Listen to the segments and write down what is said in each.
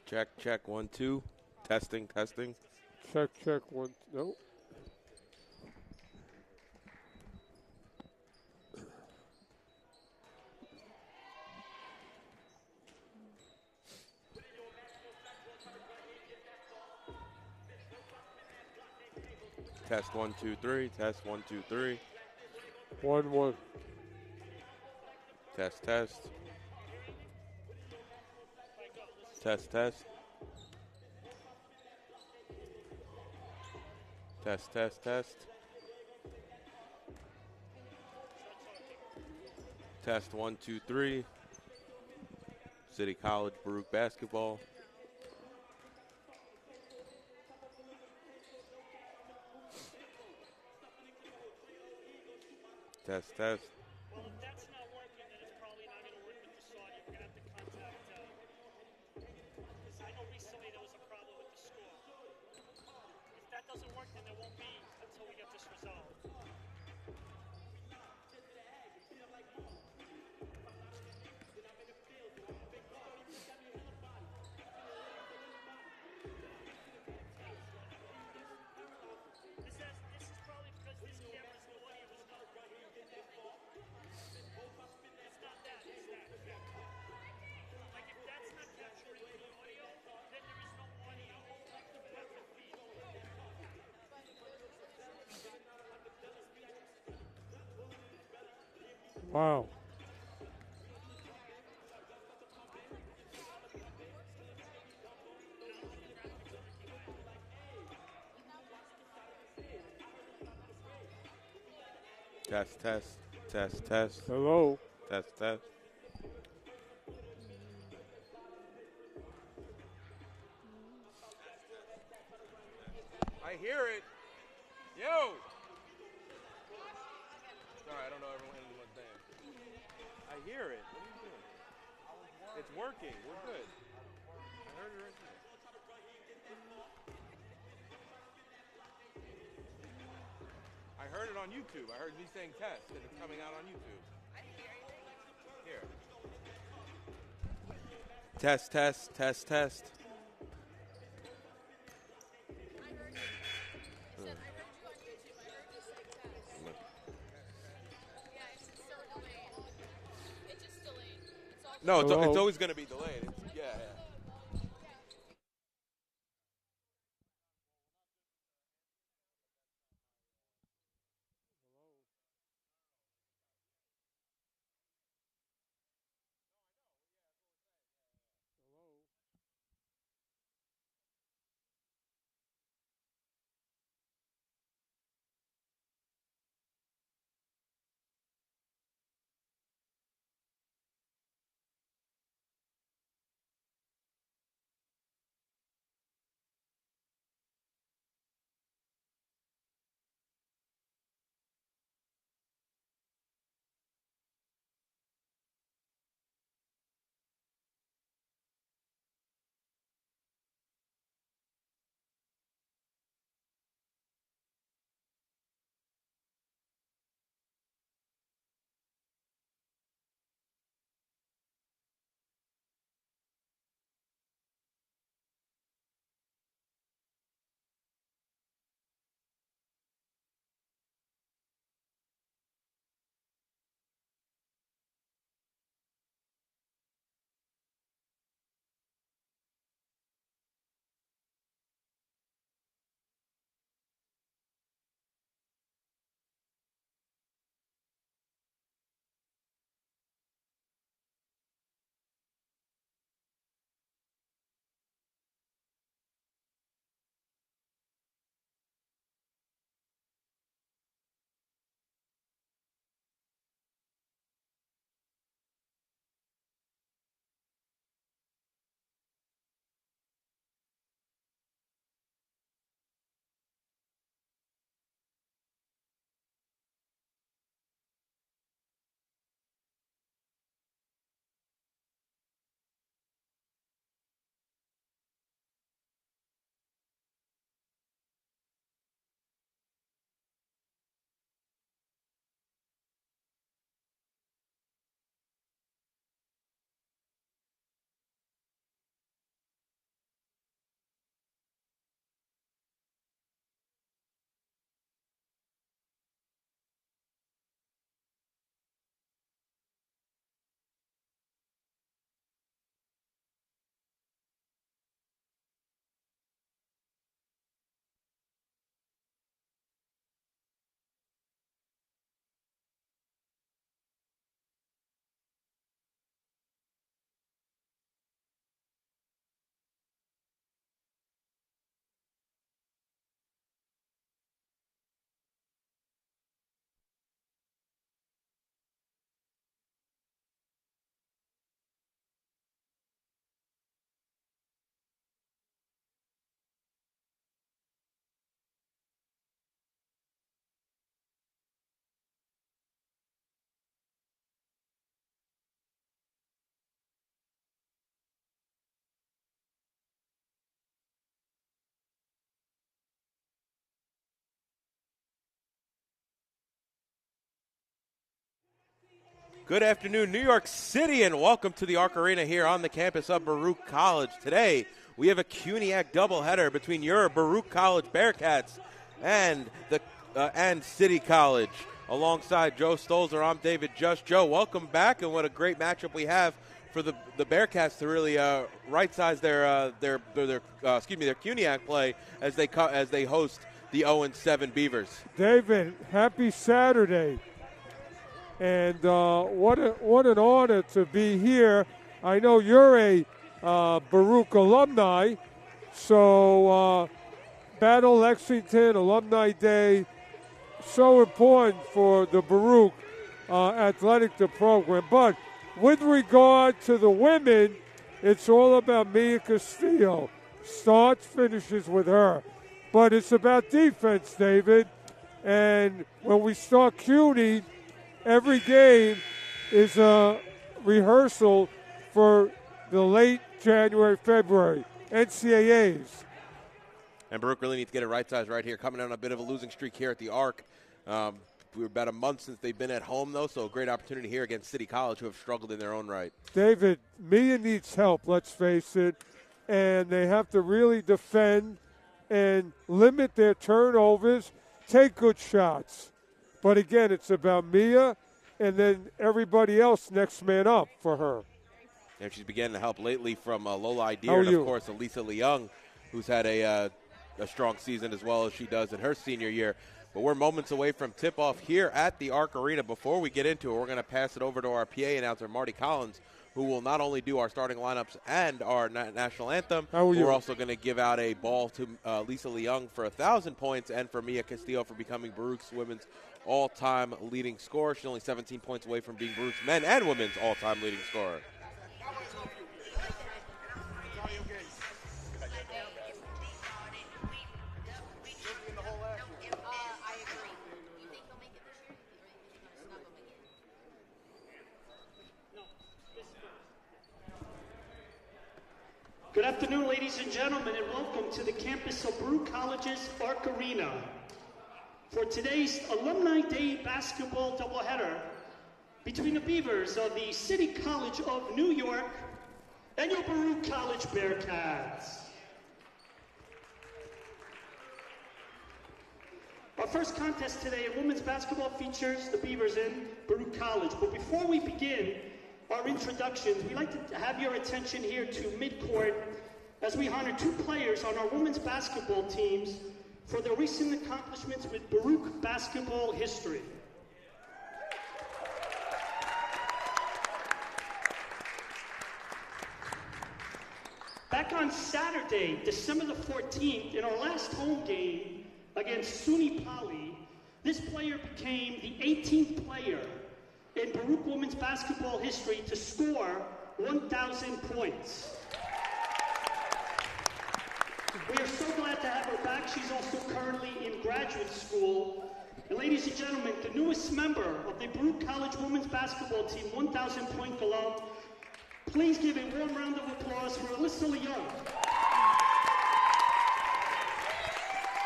Check, check, 1, 2. Testing, testing. Check, check, one. No. Test 1, 2, 3. Test 1, 2, 3. 1-1. Test, test. Test, test. Test, test, test. Test 1, 2, 3. City College Baruch basketball. Test, test. Well, if that's not working, then it's probably not going to work with the saw. You're going to have to contact, because I know recently there was a problem with the score. If that doesn't work, then there won't be until we get this resolved. This is probably because this camera's audio is not right. It's not that, it's that. Like if that's not capturing the audio, then there is no audio. That's a feed. Wow. Test, test. Test, test. Hello. Test, test. I hear it. Yo! Sorry, I don't know everyone's name. I hear it. What are you doing? It's working. We're good. I heard it right there. I heard it on YouTube. I heard me saying test, and it's coming out on YouTube. Here. Test, test, test, test. No, it's Hello? always going to be delayed. Yeah, yeah. Good afternoon, New York City, and welcome to the Arc Arena here on the campus of Baruch College. Today, we have a CUNYAC doubleheader between your Baruch College Bearcats and City College. Alongside Joe Stolzer, I'm David Just. Joe, welcome back, and what a great matchup we have for the Bearcats to really right-size their CUNYAC play as they host the 0-7 Beavers. David, happy Saturday. And what an honor to be here. I know you're a Baruch alumni, so Battle Lexington Alumni Day, so important for the Baruch athletic program. But with regard to the women, it's all about Mia Castillo. Starts, finishes with her. But it's about defense, David. And when we start CUNY, every game is a rehearsal for the late January, February, NCAAs. And Baruch really needs to get it right-sized right here. Coming on a bit of a losing streak here at the Arc. We're about a month since they've been at home, though, so a great opportunity here against City College, who have struggled in their own right. David, Mia needs help, let's face it, and they have to really defend and limit their turnovers, take good shots. But again, it's about Mia and then everybody else next man up for her. And she's beginning to help lately from Lola Ideer and, of course, Elisa Leung, who's had a strong season as well as she does in her senior year. But we're moments away from tip-off here at the Arc Arena. Before we get into it, we're going to pass it over to our PA announcer, Marty Collins, who will not only do our starting lineups and our national anthem, we're also going to give out a ball to Lisa Leung for 1,000 points and for Mia Castillo for becoming Baruch's women's all-time leading scorer. She's only 17 points away from being Baruch's men and women's all-time leading scorer. Good afternoon, ladies and gentlemen, and welcome to the campus of Baruch College's Arc Arena. For today's Alumni Day basketball doubleheader between the Beavers of the City College of New York and your Baruch College Bearcats. Our first contest today in women's basketball features the Beavers in Baruch College. But before we begin our introductions, we'd like to have your attention here to midcourt as we honor two players on our women's basketball teams for their recent accomplishments with Baruch basketball history. Back on Saturday, December the 14th, in our last home game against SUNY Poly, this player became the 18th player in Baruch women's basketball history to score 1,000 points. We are so glad to have her back. She's also currently in graduate school. And ladies and gentlemen, the newest member of the Baruch College women's basketball team, 1,000-point alum, please give a warm round of applause for Alyssa Leung.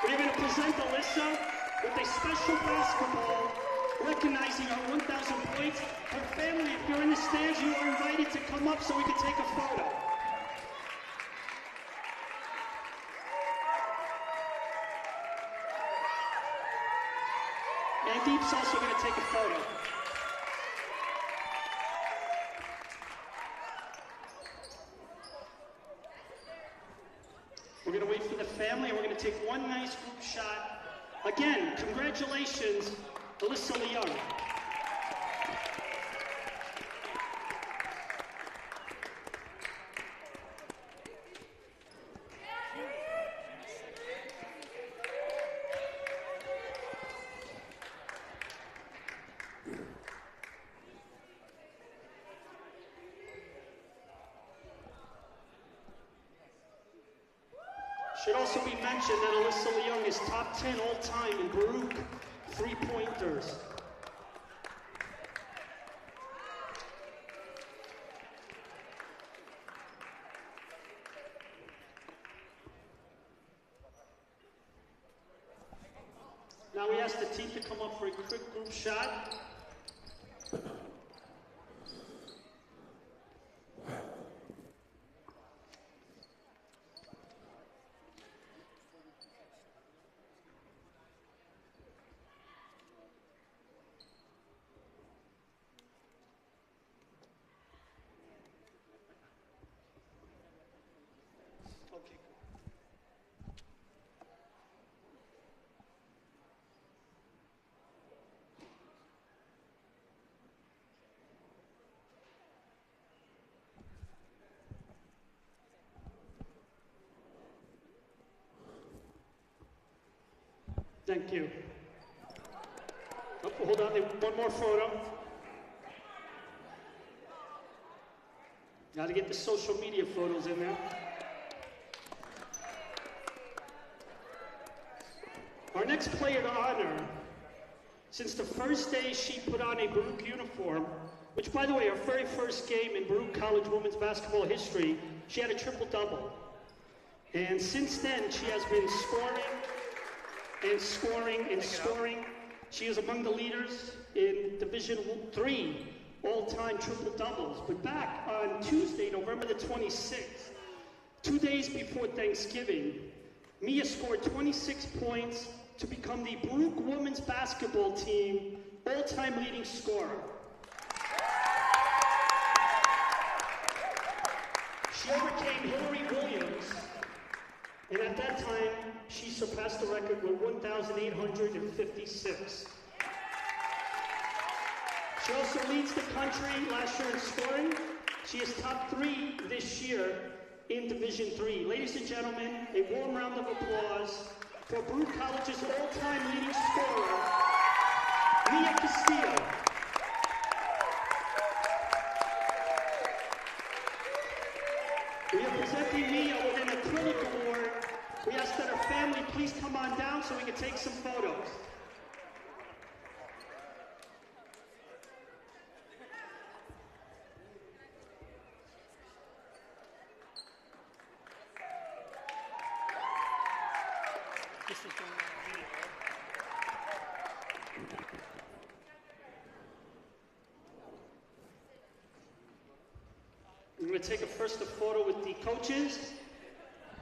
We're going to present Alyssa with a special basketball recognizing her 1,000 points. Her family, if you're in the stands, you are invited to come up so we can take a photo. And Deep's also going to take a photo. We're going to wait for the family, and we're going to take one nice group shot. Again, congratulations, Alyssa Leung. Should also be mentioned that Alyssa Leung is top 10 all-time in Baruch three-pointers. Now we ask the team to come up for a quick group shot. Thank you. Oh, hold on, one more photo. Got to get the social media photos in there. Our next player to honor, since the first day she put on a Baruch uniform, which, by the way, her very first game in Baruch College women's basketball history, she had a triple-double. And since then, she has been scoring and scoring and scoring. She is among the leaders in Division III all-time triple-doubles. But back on Tuesday, November the 26th, 2 days before Thanksgiving, Mia scored 26 points to become the Baruch women's basketball team all-time leading scorer. She overcame Hillary Williams, and at that time, she surpassed the record with 1,856. She also leads the country last year in scoring. She is top 3 this year in Division III. Ladies and gentlemen, a warm round of applause for Baruch College's all-time leading scorer, Mia Castillo. We are presenting Mia with an acrylic award. We ask that her family please come on down so we can take some photos. We're going to take first a photo with the coaches,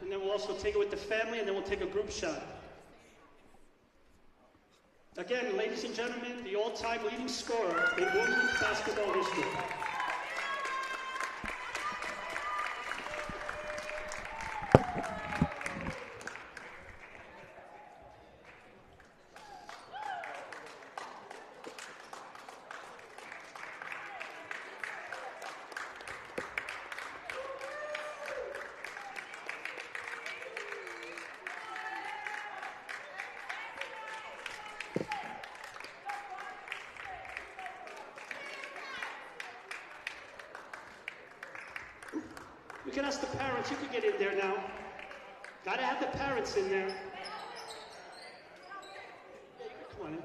and then we'll also take it with the family, and then we'll take a group shot. Again, ladies and gentlemen, the all-time leading scorer in women's basketball history. We can ask the parents. You can get in there now. Gotta have the parents in there. Come on in.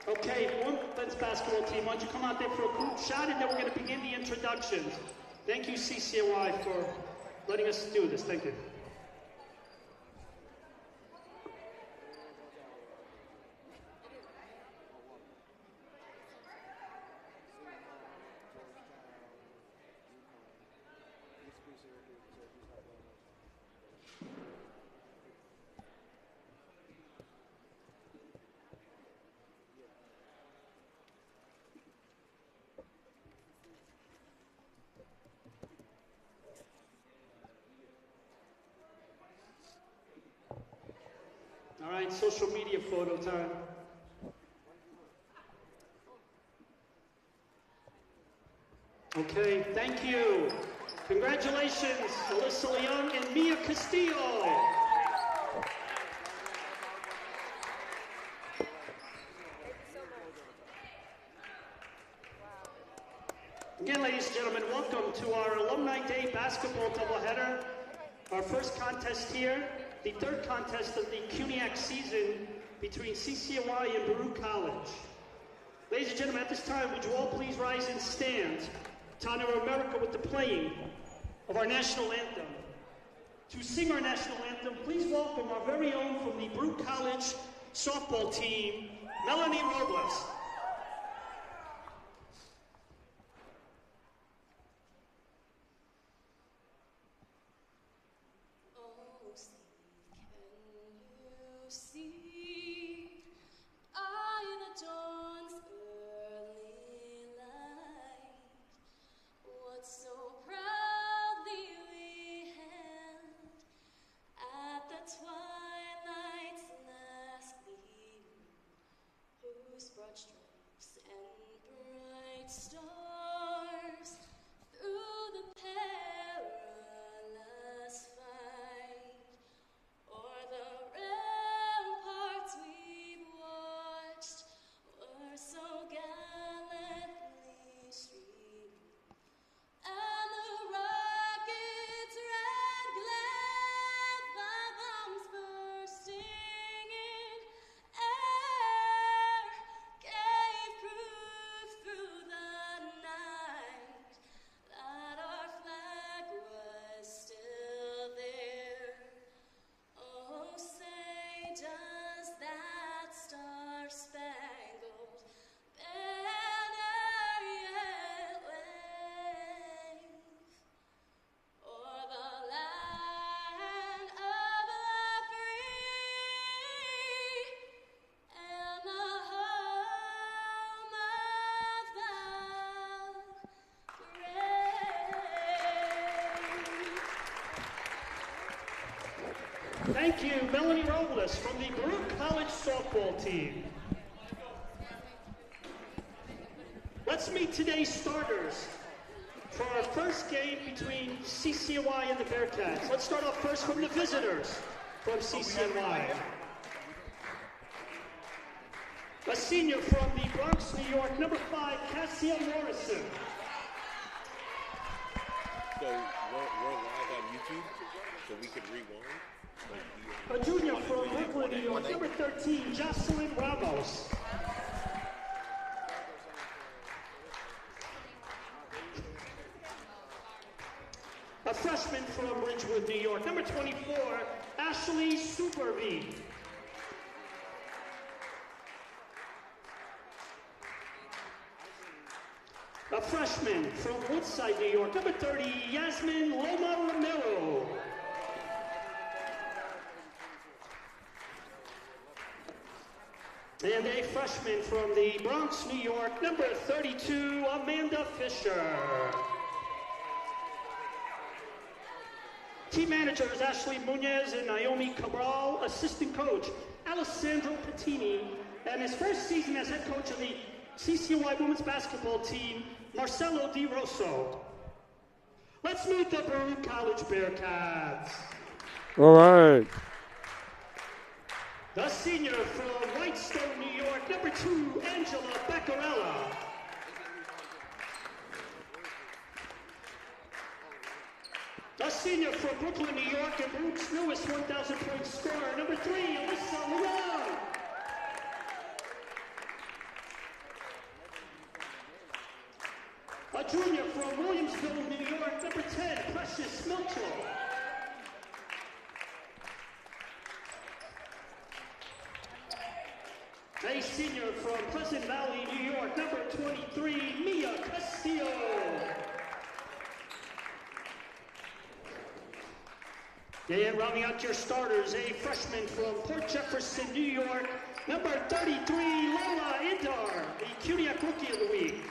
Okay, women's basketball team, why don't you come out there for a group shot, and then we're going to begin the introductions. Thank you, CCNY, for letting us do this. Thank you. All right, social media photo time. Okay, thank you. Congratulations, Alyssa Leung and Mia Castillo. Again, ladies and gentlemen, welcome to our Alumni Day basketball doubleheader. Our first contest here, the third contest of the CUNYAC season between CCNY and Baruch College. Ladies and gentlemen, at this time, would you all please rise and stand to honor America with the playing of our national anthem. To sing our national anthem, please welcome our very own from the Baruch College softball team, Melanie Robles. See Thank you, Melanie Robles from the Baruch College softball team. Let's meet today's starters for our first game between CCNY and the Bearcats. Let's start off first from the visitors from CCNY. A senior from the Bronx, New York, number 5, Cassia Morrison. So we're live on YouTube, so we can rewind. A junior from Brooklyn, New York, number 13, Jocelyn Ramos. A freshman from Ridgewood, New York, number 24, Ashley Superby. A freshman from Woodside, New York, number 30, Yasmin Loma Romero. And a freshman from the Bronx, New York, number 32, Amanda Fisher. Team managers Ashley Munez and Naomi Cabral, assistant coach Alessandro Pettini, and his first season as head coach of the CCNY women's basketball team, Marcelo Di Rosso. Let's meet the Baruch College Bearcats. All right. The senior from Whitestone, New York, number 2, Angela Beccarella. The senior from Brooklyn, New York, and Baruch's newest 1,000-point scorer, number 3, Alyssa Leon. A junior from Williamsville, New York, number 10, Precious Mitchell. A senior from Pleasant Valley, New York, number 23, Mia Castillo. And rounding out your starters, a freshman from Port Jefferson, New York, number 33, Lola Indar, the CUNYAC Rookie of the Week.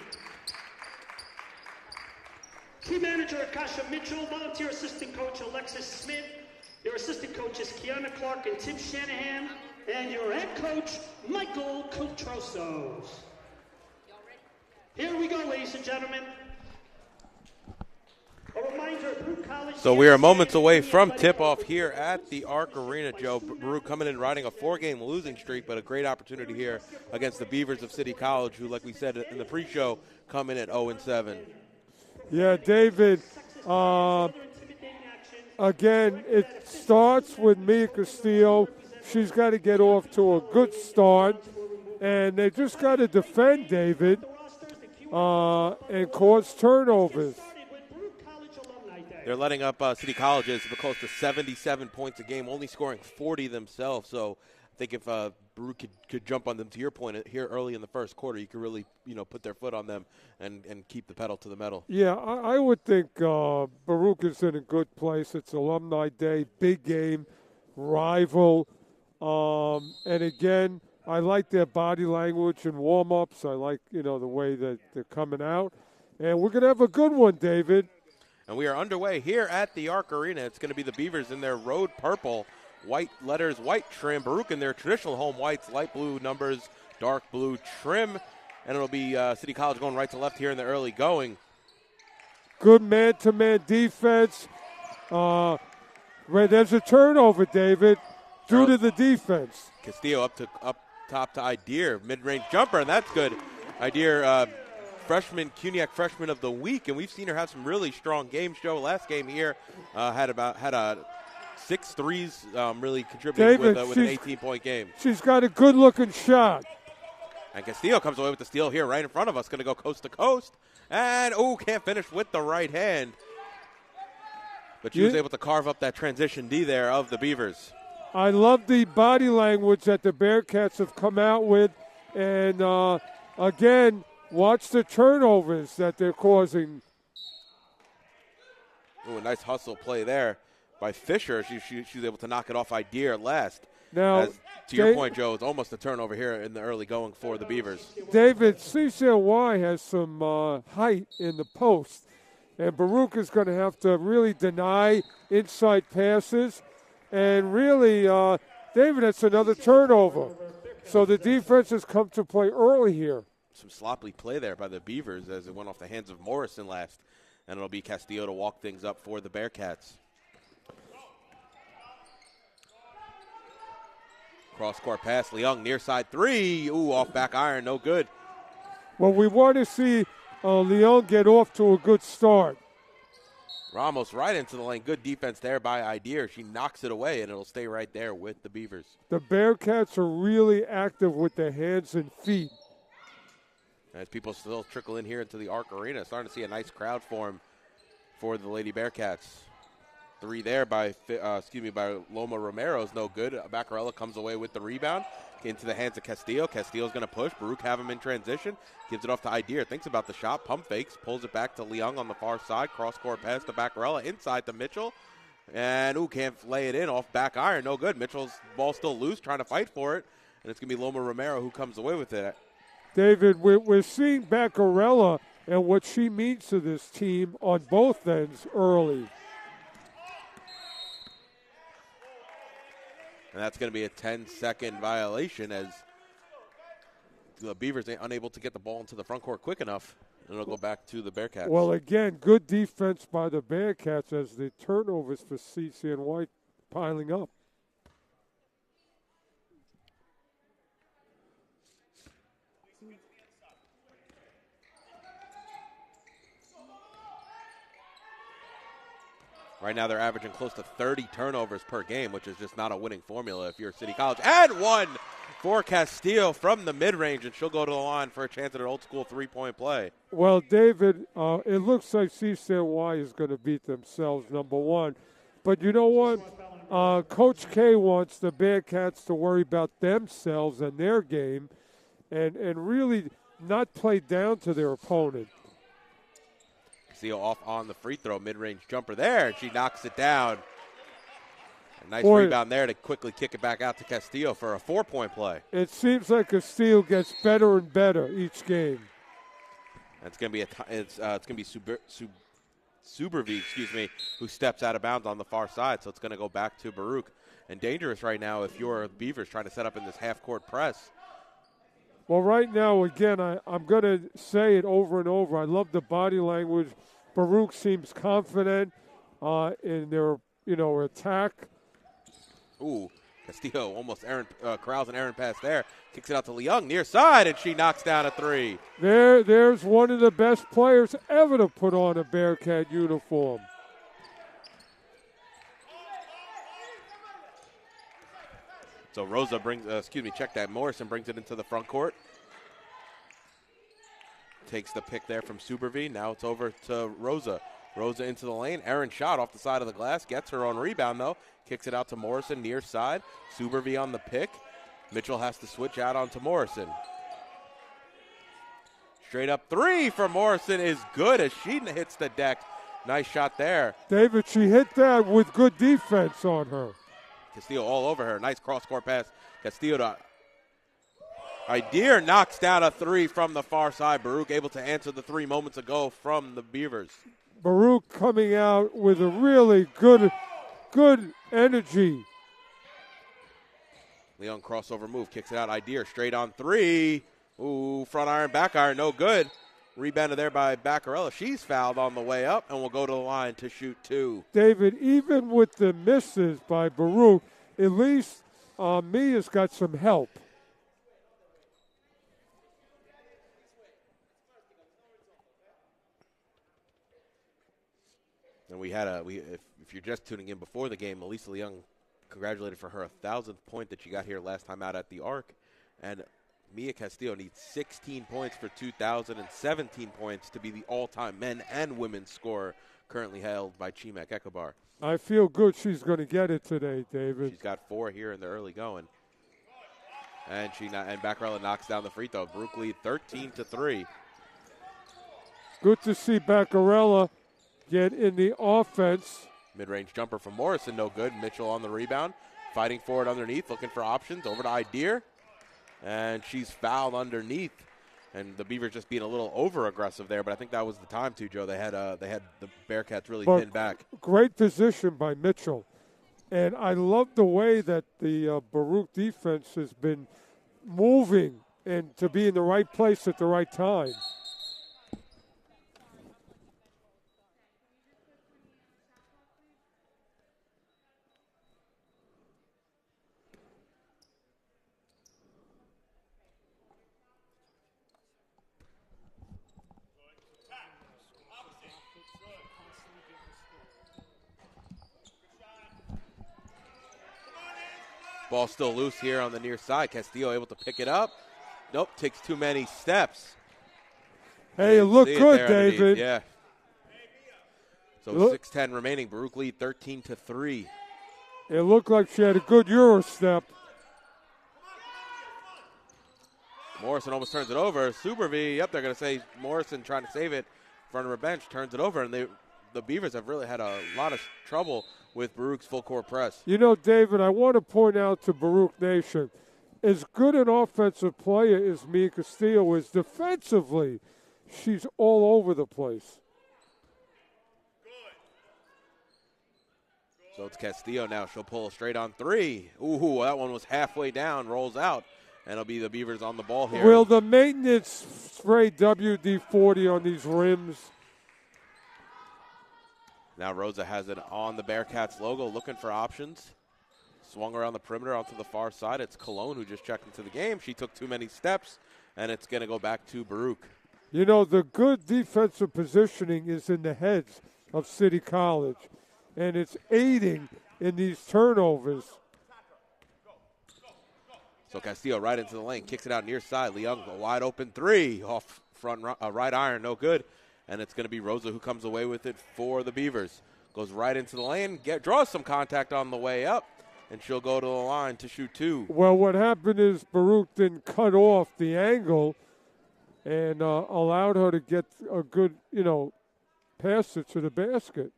Team manager, Kasha Mitchell, volunteer assistant coach, Alexis Smith. Your assistant coaches, Kiana Clark and Tim Shanahan. And your head coach, Michael Cotrosos. Here we go, ladies and gentlemen. A reminder, Baruch College. So we are moments away from tip-off here at the Arc Arena, Joe. Baruch coming in riding a 4-game losing streak, but a great opportunity here against the Beavers of City College, who, like we said in the pre-show, come in at 0-7. Yeah, David, again, it starts with Mia Castillo. She's got to get off to a good start, and they just got to defend, David, and cause turnovers. They're letting up City Colleges close to 77 points a game, only scoring 40 themselves. So I think if Baruch could jump on them, to your point, here early in the first quarter, you could really put their foot on them and keep the pedal to the metal. Yeah, I would think Baruch is in a good place. It's Alumni Day, big game, rival. And again, I like their body language and warm-ups. I like, the way that they're coming out. And we're going to have a good one, David. And we are underway here at the Arc Arena. It's going to be the Beavers in their road purple, white letters, white trim. Baruch in their traditional home whites, light blue numbers, dark blue trim. And it'll be City College going right to left here in the early going. Good man-to-man defense. Where there's a turnover, David. Due to the defense. Castillo up top to Idir, mid-range jumper, and that's good. Idir, freshman, CUNYAC freshman of the week, and we've seen her have some really strong games. Joe, last game here had 6 threes, really contributing David, with an 18-point game. She's got a good-looking shot. And Castillo comes away with the steal here right in front of us, going to go coast to coast, and can't finish with the right hand. But she was able to carve up that transition D there of the Beavers. I love the body language that the Bearcats have come out with. And, again, watch the turnovers that they're causing. Ooh, a nice hustle play there by Fisher. She's able to knock it off Idir last. Now, to your point, Joe, it's almost a turnover here in the early going for the Beavers. David, CCNY has some height in the post. And Baruch is going to have to really deny inside passes. And really, David, that's another turnover. So the defense has come to play early here. Some sloppy play there by the Beavers as it went off the hands of Morrison last. And it'll be Castillo to walk things up for the Bearcats. Cross-court pass, Leung near side three. Ooh, off back iron, no good. Well, we want to see Leung get off to a good start. Ramos right into the lane. Good defense there by Ideer. She knocks it away, and it'll stay right there with the Beavers. The Bearcats are really active with their hands and feet. As people still trickle in here into the Arc Arena, starting to see a nice crowd form for the Lady Bearcats. Three there by Loma Romero's no good. Baccarella comes away with the rebound into the hands of Castillo. Castillo's going to push. Baruch have him in transition. Gives it off to Ideer. Thinks about the shot. Pump fakes. Pulls it back to Leung on the far side. Cross-court pass to Baccarella. Inside to Mitchell. And, can't lay it in off back iron. No good. Mitchell's ball still loose, trying to fight for it. And it's going to be Loma Romero who comes away with it. David, we're seeing Baccarella and what she means to this team on both ends early. And that's going to be a 10-second violation as the Beavers ain't unable to get the ball into the front court quick enough. And it'll go back to the Bearcats. Well, again, good defense by the Bearcats as the turnovers for CCNY piling up. Right now they're averaging close to 30 turnovers per game, which is just not a winning formula if you're City College. And one for Castillo from the mid-range, and she'll go to the line for a chance at an old-school three-point play. Well, David, it looks like CCNY is going to beat themselves, number one. But you know what? Coach K wants the Bearcats to worry about themselves and their game and really not play down to their opponent. Castillo off on the free throw, mid-range jumper there, and she knocks it down. A nice rebound there to quickly kick it back out to Castillo for a 4-point play. It seems like Castillo gets better and better each game. It's going to be Subervi, who steps out of bounds on the far side. So it's going to go back to Baruch. And dangerous right now if you're Beavers trying to set up in this half-court press. Well, right now, again, I'm going to say it over and over. I love the body language. Baruch seems confident in their, attack. Ooh, Castillo almost corrals an errant pass there. Kicks it out to Leung near side, and she knocks down a three. There's one of the best players ever to put on a Bearcat uniform. So Rosa Morrison brings it into the front court. Takes the pick there from Subervi. Now it's over to Rosa. Rosa into the lane. Aaron shot off the side of the glass. Gets her own rebound, though. Kicks it out to Morrison near side. Subervi on the pick. Mitchell has to switch out onto Morrison. Straight up three for Morrison is good as she hits the deck. Nice shot there. David, she hit that with good defense on her. Castillo all over her. Nice cross-court pass. Castillo to Ideer knocks down a three from the far side. Baruch able to answer the three moments ago from the Beavers. Baruch coming out with a really good energy. Leung crossover move. Kicks it out. Ideer straight on three. Ooh, front iron, back iron, no good. Rebounded there by Baccarella. She's fouled on the way up and will go to the line to shoot two. David, even with the misses by Baruch, at least Mia's got some help. And if you're just tuning in before the game, Elisa Leung congratulated for her 1,000th point that she got here last time out at the Arc. And Mia Castillo needs 16 points for 2,000 and 17 points to be the all-time men and women's scorer currently held by Chimek Ekobar. I feel good she's going to get it today, David. She's got 4 here in the early going. And Baccarella knocks down the free throw. Baruch lead 13-3. Good to see Baccarella get in the offense. Mid-range jumper from Morrison, no good. Mitchell on the rebound, fighting for it underneath, looking for options. Over to Ideer. And she's fouled underneath, and the Beavers just being a little over-aggressive there. But I think that was the time too, Joe. They had the Bearcats really pinned back. Great position by Mitchell. And I love the way that the Baruch defense has been moving and to be in the right place at the right time. Ball still loose here on the near side. Castillo able to pick it up. Nope, takes too many steps. Hey, it looked good, David. Yeah. So 6:10 remaining. Baruch lead 13-3. It looked like she had a good Euro step. Morrison almost turns it over. Superv, yep, they're going to say Morrison trying to save it in front of her bench, turns it over, and the Beavers have really had a lot of trouble with Baruch's full court press. You know, David, I want to point out to Baruch Nation, as good an offensive player as Mia Castillo is, defensively, she's all over the place. So it's Castillo now. She'll pull straight on three. Ooh, that one was halfway down, rolls out, and it'll be the Beavers on the ball here. Will the maintenance spray WD-40 on these rims? Now Rosa has it on the Bearcats logo, looking for options. Swung around the perimeter out to the far side. It's Cologne who just checked into the game. She took too many steps, and it's going to go back to Baruch. You know, the good defensive positioning is in the heads of City College, and it's aiding in these turnovers. So Castillo right into the lane, kicks it out near side. Leung, a wide open three off front right iron, no good. And it's going to be Rosa who comes away with it for the Beavers. Goes right into the lane, draws some contact on the way up, and she'll go to the line to shoot two. Well, what happened is Baruch didn't cut off the angle and allowed her to get a good, pass it to the basket.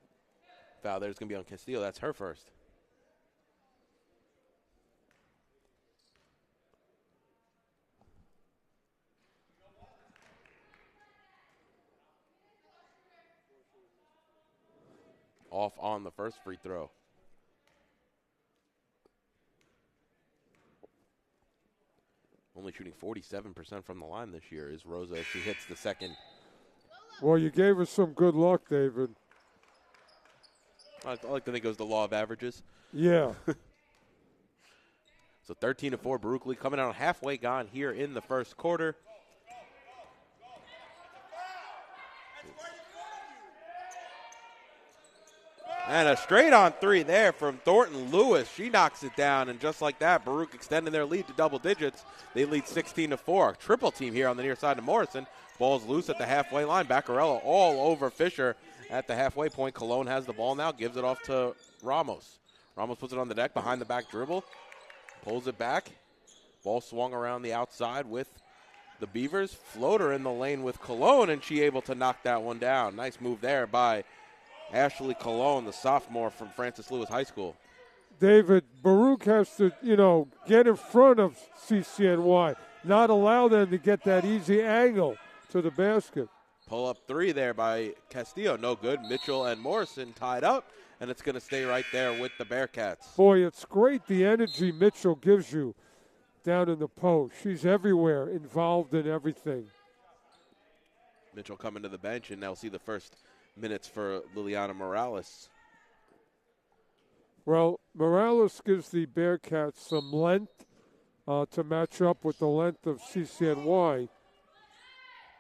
Foul there's going to be on Castillo. That's her first. Off on the first free throw. Only shooting 47% from the line this year is Rosa if she hits the second. Well, you gave her some good luck, David. I like to think it was the law of averages. Yeah. So 13-4, Baruch Lee coming out halfway gone here in the first quarter. And a straight-on three there from Thornton Lewis. She knocks it down, and just like that, Baruch extending their lead to double digits. They lead 16-4. Triple team here on the near side of Morrison. Ball's loose at the halfway line. Baccarello all over Fisher at the halfway point. Cologne has the ball now, gives it off to Ramos. Ramos puts it on the deck, behind the back dribble, pulls it back. Ball swung around the outside with the Beavers. Floater in the lane with Cologne, and she able to knock that one down. Nice move there by Ashley Cologne, the sophomore from Francis Lewis High School. David, Baruch has to, get in front of CCNY, not allow them to get that easy angle to the basket. Pull up three there by Castillo, no good. Mitchell and Morrison tied up, and it's going to stay right there with the Bearcats. Boy, it's great the energy Mitchell gives you down in the post. She's everywhere, involved in everything. Mitchell coming to the bench, and they'll see the first minutes for Liliana Morales. Well, Morales gives the Bearcats some length to match up with the length of CCNY.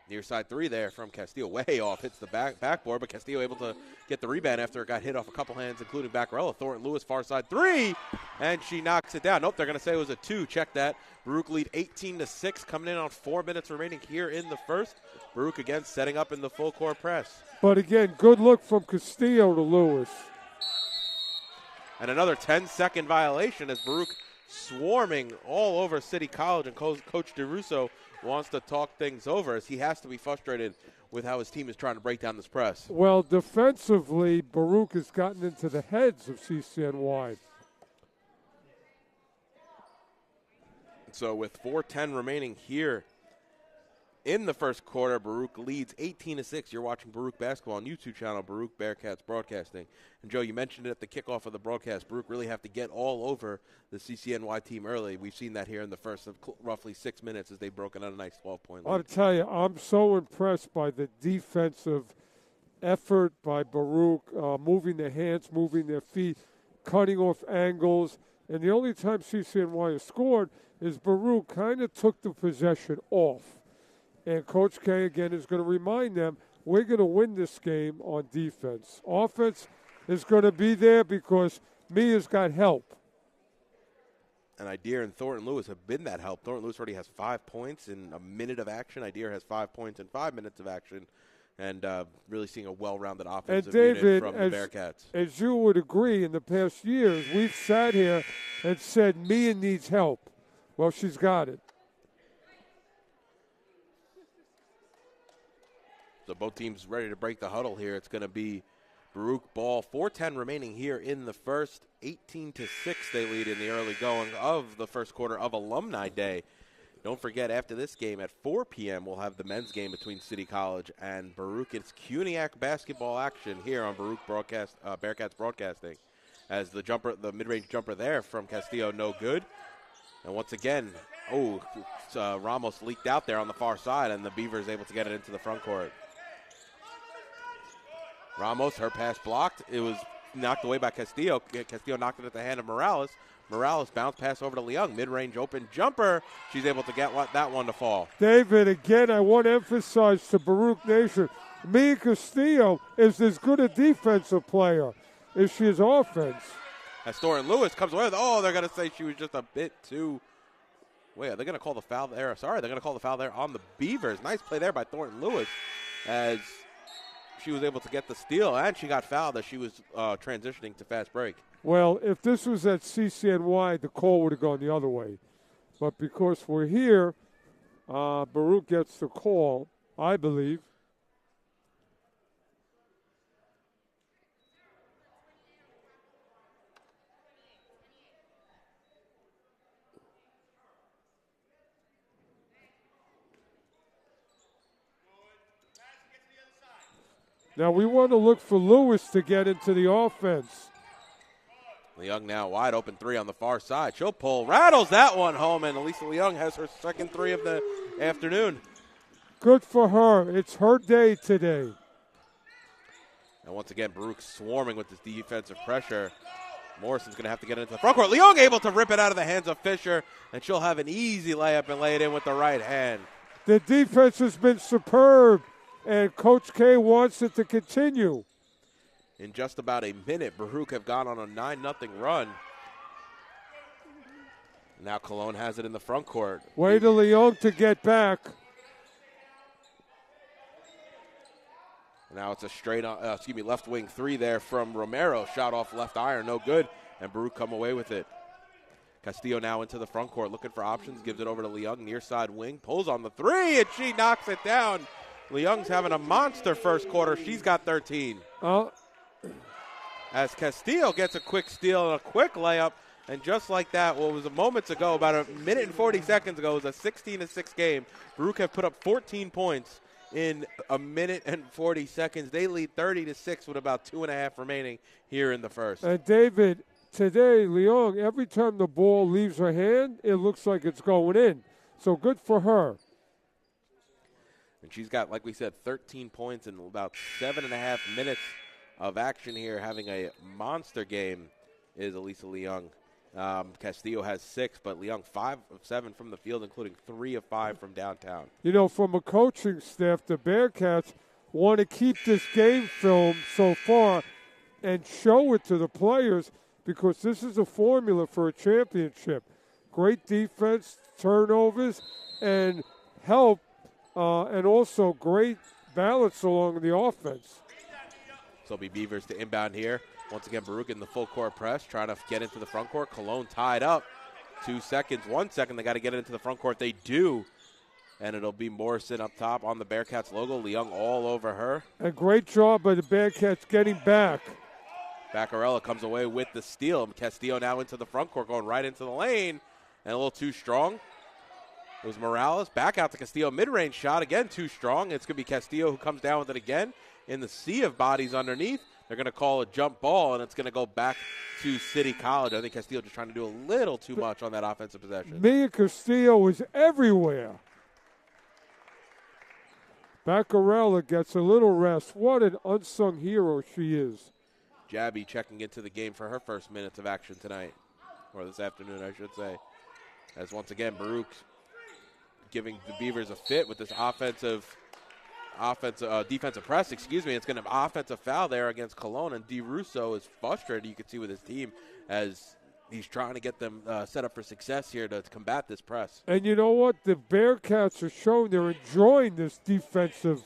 Near side three there from Castillo, way off, hits the backboard, but Castillo able to get the rebound after it got hit off a couple hands, including Baccarello. Thornton Lewis, far side three, and she knocks it down. Nope, they're going to say it was a two. Check that. Baruch lead 18-6, coming in on 4 minutes remaining here in the first. Baruch again setting up in the full court press. But again, good look from Castillo to Lewis. And another 10-second violation as Baruch swarming all over City College, and Coach DeRusso wants to talk things over as he has to be frustrated with how his team is trying to break down this press. Well, defensively, Baruch has gotten into the heads of CCNY. So with 4:10 remaining here in the first quarter. Baruch leads 18-6. You're watching Baruch basketball on YouTube channel, Baruch Bearcats Broadcasting. And, Joe, you mentioned it at the kickoff of the broadcast. Baruch really have to get all over the CCNY team early. We've seen that here in the first of roughly 6 minutes as they've broken out a nice 12-point lead. I'll tell you, I'm so impressed by the defensive effort by Baruch, moving their hands, moving their feet, cutting off angles. And the only time CCNY has scored is Baruch kind of took the possession off. And Coach K, again, is going to remind them, we're going to win this game on defense. Offense is going to be there because Mia's got help. And Idea and Thornton Lewis have been that help. Thornton Lewis already has 5 points in a minute of action. Idea has 5 points in 5 minutes of action. And really seeing a well-rounded offensive unit from the Bearcats. As you would agree, in the past years, we've sat here and said Mia needs help. Well, she's got it. So both teams ready to break the huddle here. It's going to be Baruch ball. 4:10 remaining here in the first. 18-6 they lead in the early going of the first quarter of Alumni Day. Don't forget, after this game at 4 p.m., we'll have the men's game between City College and Baruch. It's CUNYAC basketball action here on Baruch Bearcats Broadcasting. As the mid-range jumper there from Castillo, no good. And once again, Ramos leaked out there on the far side, and the Beavers able to get it into the front court. Ramos, her pass blocked. It was knocked away by Castillo. Castillo knocked it at the hand of Morales. Morales bounce pass over to Leung. Mid-range open jumper. She's able to get that one to fall. David, again, I want to emphasize to Baruch Nation, Mia Castillo is as good a defensive player as she is offense. As Thornton Lewis comes away with, they're going to say she was just a bit too. Wait, are they going to call the foul there? Sorry, they're going to call the foul there on the Beavers. Nice play there by Thornton Lewis as she was able to get the steal, and she got fouled as she was transitioning to fast break. Well, if this was at CCNY, the call would have gone the other way. But because we're here, Baruch gets the call, I believe. Now we want to look for Lewis to get into the offense. Leung now wide open three on the far side. She'll pull, rattles that one home, and Elisa Leung has her second three of the afternoon. Good for her. It's her day today. And once again, Baruch swarming with this defensive pressure. Morrison's going to have to get into the front court. Leung able to rip it out of the hands of Fisher, and she'll have an easy layup and lay it in with the right hand. The defense has been superb, and Coach K wants it to continue. In just about a minute, Baruch have gone on a 9-0 run. Now Cologne has it in the front court. Wait till Leung to get back. Now it's a straight left wing three there from Romero. Shot off left iron, no good. And Baruch come away with it. Castillo now into the front court, looking for options. Gives it over to Leung, near side wing. Pulls on the three, and she knocks it down. Leung's having a monster first quarter. She's got 13. As Castillo gets a quick steal and a quick layup. And just like that, what was moments ago, about a minute and 40 seconds ago, was a 16-6 game. Baruch have put up 14 points in a minute and 40 seconds. They lead 30-6 with about 2.5 remaining here in the first. And David, today, Leung, every time the ball leaves her hand, it looks like it's going in. So good for her. And she's got, like we said, 13 points in about 7.5 minutes of action here. Having a monster game is Elisa Leung. Castillo has 6, but Leung 5 of 7 from the field, including 3 of 5 from downtown. You know, from a coaching staff, the Bearcats want to keep this game film so far and show it to the players because this is a formula for a championship. Great defense, turnovers, and help, and also great balance along the offense. So it'll be Beavers to inbound here. Once again, Baruch in the full court press, trying to get into the front court. Cologne tied up. 2 seconds, 1 second. They got to get it into the front court. They do. And it'll be Morrison up top on the Bearcats logo. Leung all over her. A great job by the Bearcats getting back. Baccarella comes away with the steal. Castillo now into the front court, going right into the lane. And a little too strong. It was Morales. Back out to Castillo. Mid-range shot. Again, too strong. It's going to be Castillo who comes down with it again. In the sea of bodies underneath, they're going to call a jump ball, and it's going to go back to City College. I think Castillo just trying to do a little too much on that offensive possession. Mia Castillo was everywhere. Baccarella gets a little rest. What an unsung hero she is. Jabby checking into the game for her first minutes of action tonight, or this afternoon, I should say. As once again, Baruch giving the Beavers a fit with this defensive press, It's going to be offensive foul there against Cologne, and DeRusso is frustrated, you can see, with his team as he's trying to get them set up for success here to combat this press. And you know what? The Bearcats are showing they're enjoying this defensive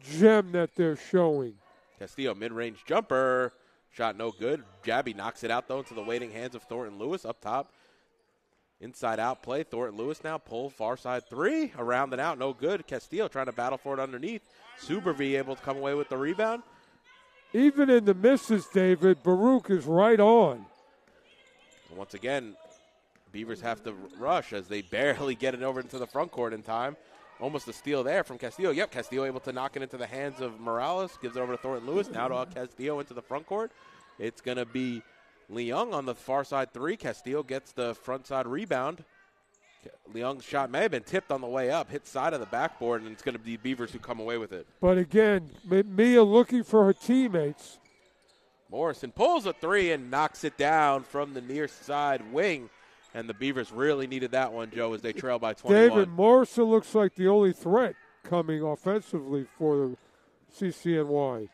gem that they're showing. Castillo, mid-range jumper. Shot no good. Jabby knocks it out, though, into the waiting hands of Thornton Lewis up top. Inside out play. Thornton Lewis now pull far side three. Around and out. No good. Castillo trying to battle for it underneath. Subervie able to come away with the rebound. Even in the misses, David, Baruch is right on. And once again, Beavers have to rush as they barely get it over into the front court in time. Almost a steal there from Castillo. Yep, Castillo able to knock it into the hands of Morales. Gives it over to Thornton Lewis. Now to Castillo into the front court. It's going to be Leung on the far side three. Castillo gets the front side rebound. Leung's shot may have been tipped on the way up, hit side of the backboard, and it's going to be Beavers who come away with it. But again, Mia looking for her teammates. Morrison pulls a three and knocks it down from the near side wing. And the Beavers really needed that one, Joe, as they trail by 21. David, Morrison looks like the only threat coming offensively for the CCNY.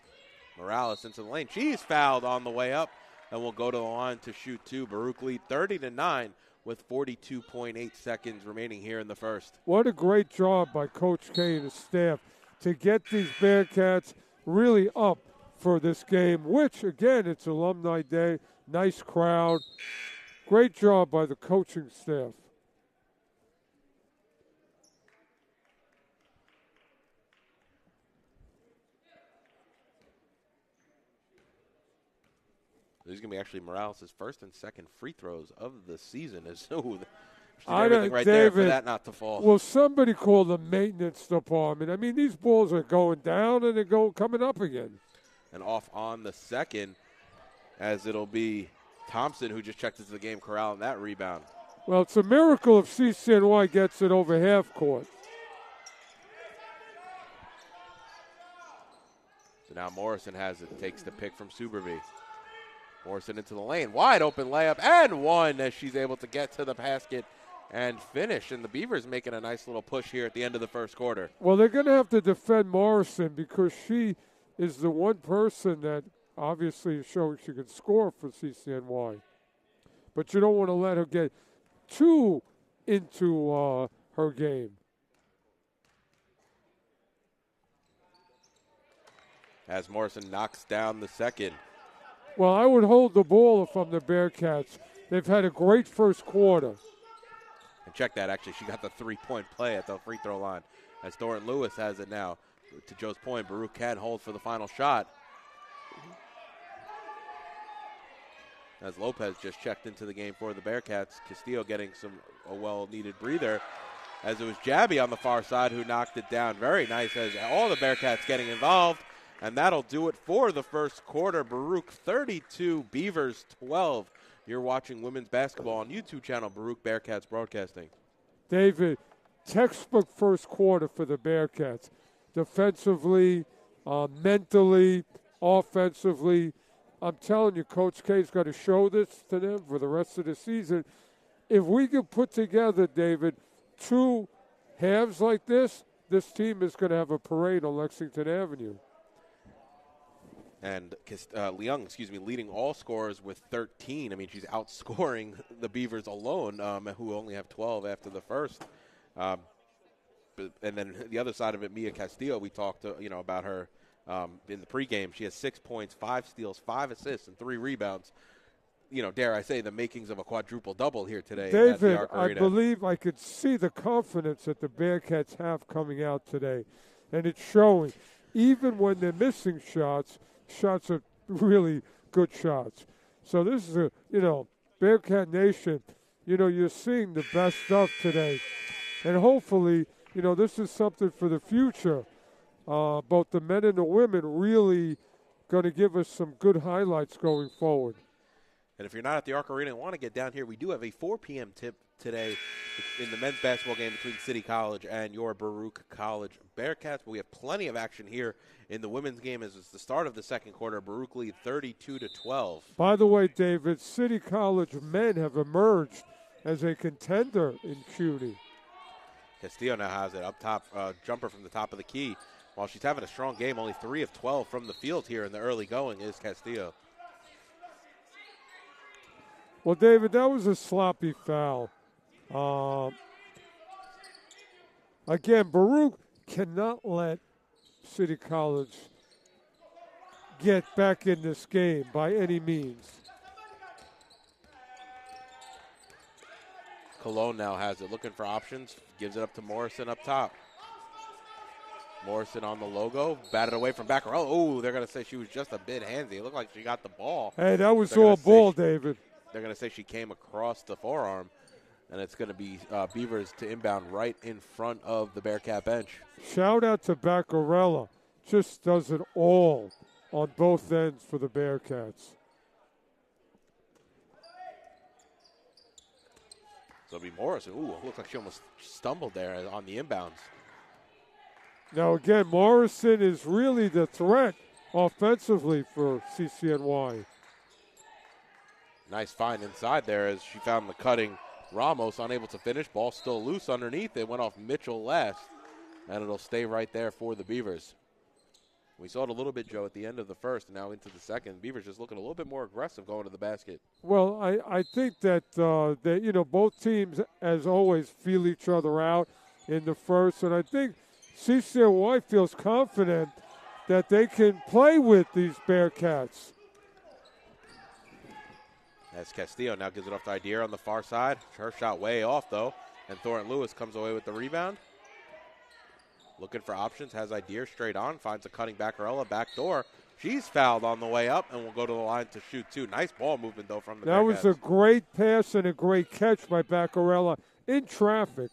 Morales into the lane. She's fouled on the way up and will go to the line to shoot two. Baruch lead 30-9 with 42.8 seconds remaining here in the first. What a great job by Coach K and his staff to get these Bearcats really up for this game, which, again, it's Alumni Day, nice crowd. Great job by the coaching staff. These are going to be actually Morales' first and second free throws of the season. I everything right David, there for that not to fall. Will somebody call the maintenance department? I mean, these balls are going down and they're coming up again. And off on the second, as it'll be Thompson, who just checked into the game, corralling that rebound. Well, it's a miracle if CCNY gets it over half court. So now Morrison has it, takes the pick from Subervie. Morrison into the lane, wide open layup, and one as she's able to get to the basket and finish. And the Beavers making a nice little push here at the end of the first quarter. Well, they're going to have to defend Morrison because she is the one person that obviously is showing she can score for CCNY. But you don't want to let her get too into her game. As Morrison knocks down the second. Well, I would hold the ball if I'm the Bearcats. They've had a great first quarter. And check that, actually. She got the three-point play at the free throw line. As Thornton Lewis has it now. To Joe's point, Baruch can't hold for the final shot. As Lopez just checked into the game for the Bearcats. Castillo getting a well-needed breather. As it was Jabby on the far side who knocked it down. Very nice as all the Bearcats getting involved. And that'll do it for the first quarter. Baruch 32, Beavers 12. You're watching women's basketball on YouTube channel, Baruch Bearcats Broadcasting. David, textbook first quarter for the Bearcats. Defensively, mentally, offensively. I'm telling you, Coach K's got to show this to them for the rest of the season. If we can put together, David, two halves like this team is going to have a parade on Lexington Avenue. And Leung, leading all scorers with 13. I mean, she's outscoring the Beavers alone, who only have 12 after the first. And then the other side of it, Mia Castillo, we talked about her in the pregame. She has 6 points, 5 steals, 5 assists, and 3 rebounds. Dare I say, the makings of a quadruple-double here today. David, I believe I could see the confidence that the Bearcats have coming out today. And it's showing. Even when they're missing shots are really good shots. So this is Bearcat Nation, you're seeing the best stuff today. And hopefully, this is something for the future. Both the men and the women really going to give us some good highlights going forward. And if you're not at the Arc Arena and want to get down here, we do have a 4 p.m. tip today in the men's basketball game between City College and your Baruch College Bearcats. But we have plenty of action here in the women's game as it's the start of the second quarter. Baruch lead 32-12. By the way, David, City College men have emerged as a contender in CUNY. Castillo now has it up top, jumper from the top of the key. While she's having a strong game, only 3 of 12 from the field here in the early going is Castillo. Well, David, that was a sloppy foul. Again, Baruch cannot let City College get back in this game by any means. Cologne now has it, looking for options, gives it up to Morrison up top. Morrison on the logo, batted away from back row. Oh, they're going to say she was just a bit handsy. It looked like she got the ball. Hey, that was all ball, David. They're going to say she came across the forearm, and it's going to be Beavers to inbound right in front of the Bearcat bench. Shout out to Baccarella. Just does it all on both ends for the Bearcats. So it'll be Morrison. Ooh, looks like she almost stumbled there on the inbounds. Now, again, Morrison is really the threat offensively for CCNY. Nice find inside there as she found the cutting Ramos, unable to finish. Ball still loose underneath. It went off Mitchell last, and it'll stay right there for the Beavers. We saw it a little bit, Joe, at the end of the first, and now into the second. Beavers just looking a little bit more aggressive going to the basket. Well, I think that, both teams, as always, feel each other out in the first, and I think CCNY feels confident that they can play with these Bearcats. As Castillo now gives it off to Idier on the far side. Her shot way off, though. And Thornton Lewis comes away with the rebound. Looking for options. Has Idier straight on. Finds a cutting Baccarella back door. She's fouled on the way up and will go to the line to shoot two. Nice ball movement, though, from the That Bearcats. was a great pass and a great catch by Baccarella in traffic.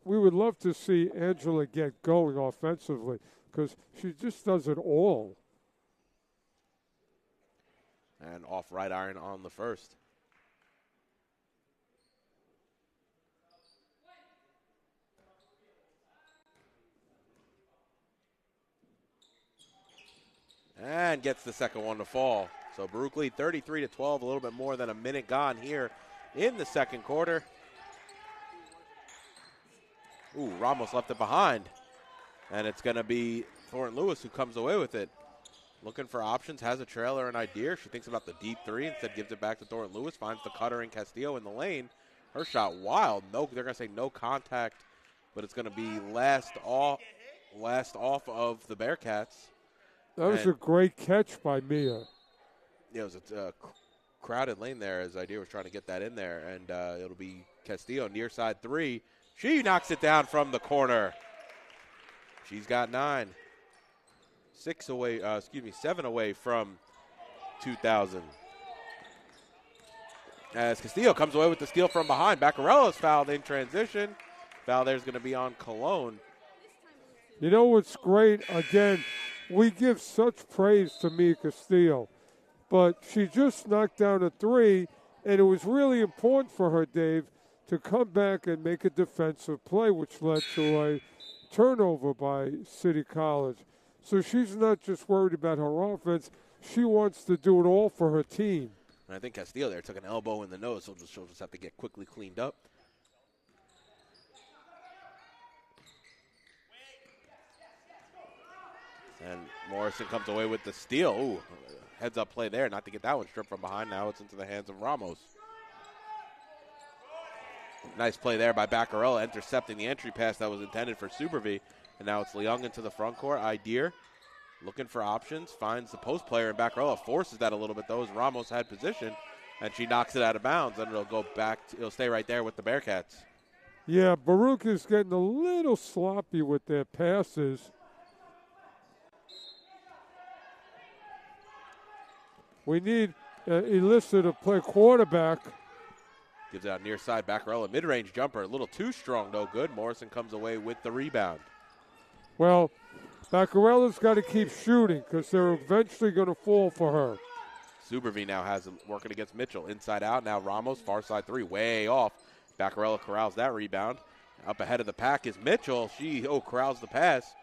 We would love to see Angela get going offensively because she just does it all. And off right iron on the first. And gets the second one to fall. So Baruch lead 33-12, a little bit more than a minute gone here in the second quarter. Ooh, Ramos left it behind. And it's going to be Thornton Lewis who comes away with it. Looking for options, has a trailer and idea. She thinks about the deep three, instead gives it back to Thornton Lewis, finds the cutter in Castillo in the lane. Her shot wild. No, they're going to say no contact, but it's going to be last off of the Bearcats. That was a great catch by Mia. Yeah, it was a crowded lane there as Idea was trying to get that in there, and it'll be Castillo near side three. She knocks it down from the corner. She's got 9. 7 away from 2,000. As Castillo comes away with the steal from behind. Baccarella's fouled in transition. Foul there's going to be on Cologne. You know what's great? Again, we give such praise to Mia Castillo, but she just knocked down a 3, and it was really important for her, Dave, to come back and make a defensive play, which led to a turnover by City College. So she's not just worried about her offense. She wants to do it all for her team. And I think Castillo there took an elbow in the nose, so she'll just have to get quickly cleaned up. And Morrison comes away with the steal. Ooh, heads-up play there, not to get that one stripped from behind. Now it's into the hands of Ramos. Nice play there by Baccarella, intercepting the entry pass that was intended for Superby. And now it's Leung into the front court. Idier looking for options, finds the post player, and Baccarella forces that a little bit, though, as Ramos had position, and she knocks it out of bounds, and it'll go back. It'll stay right there with the Bearcats. Yeah, Baruch is getting a little sloppy with their passes. We need Elissa to play quarterback. Gives it out near side. Baccarella, mid-range jumper. A little too strong, no good. Morrison comes away with the rebound. Well, Baccarella's got to keep shooting because they're eventually going to fall for her. Subervie now has him working against Mitchell. Inside out. Now Ramos, far side three, way off. Baccarella corrals that rebound. Up ahead of the pack is Mitchell. She corrals the pass.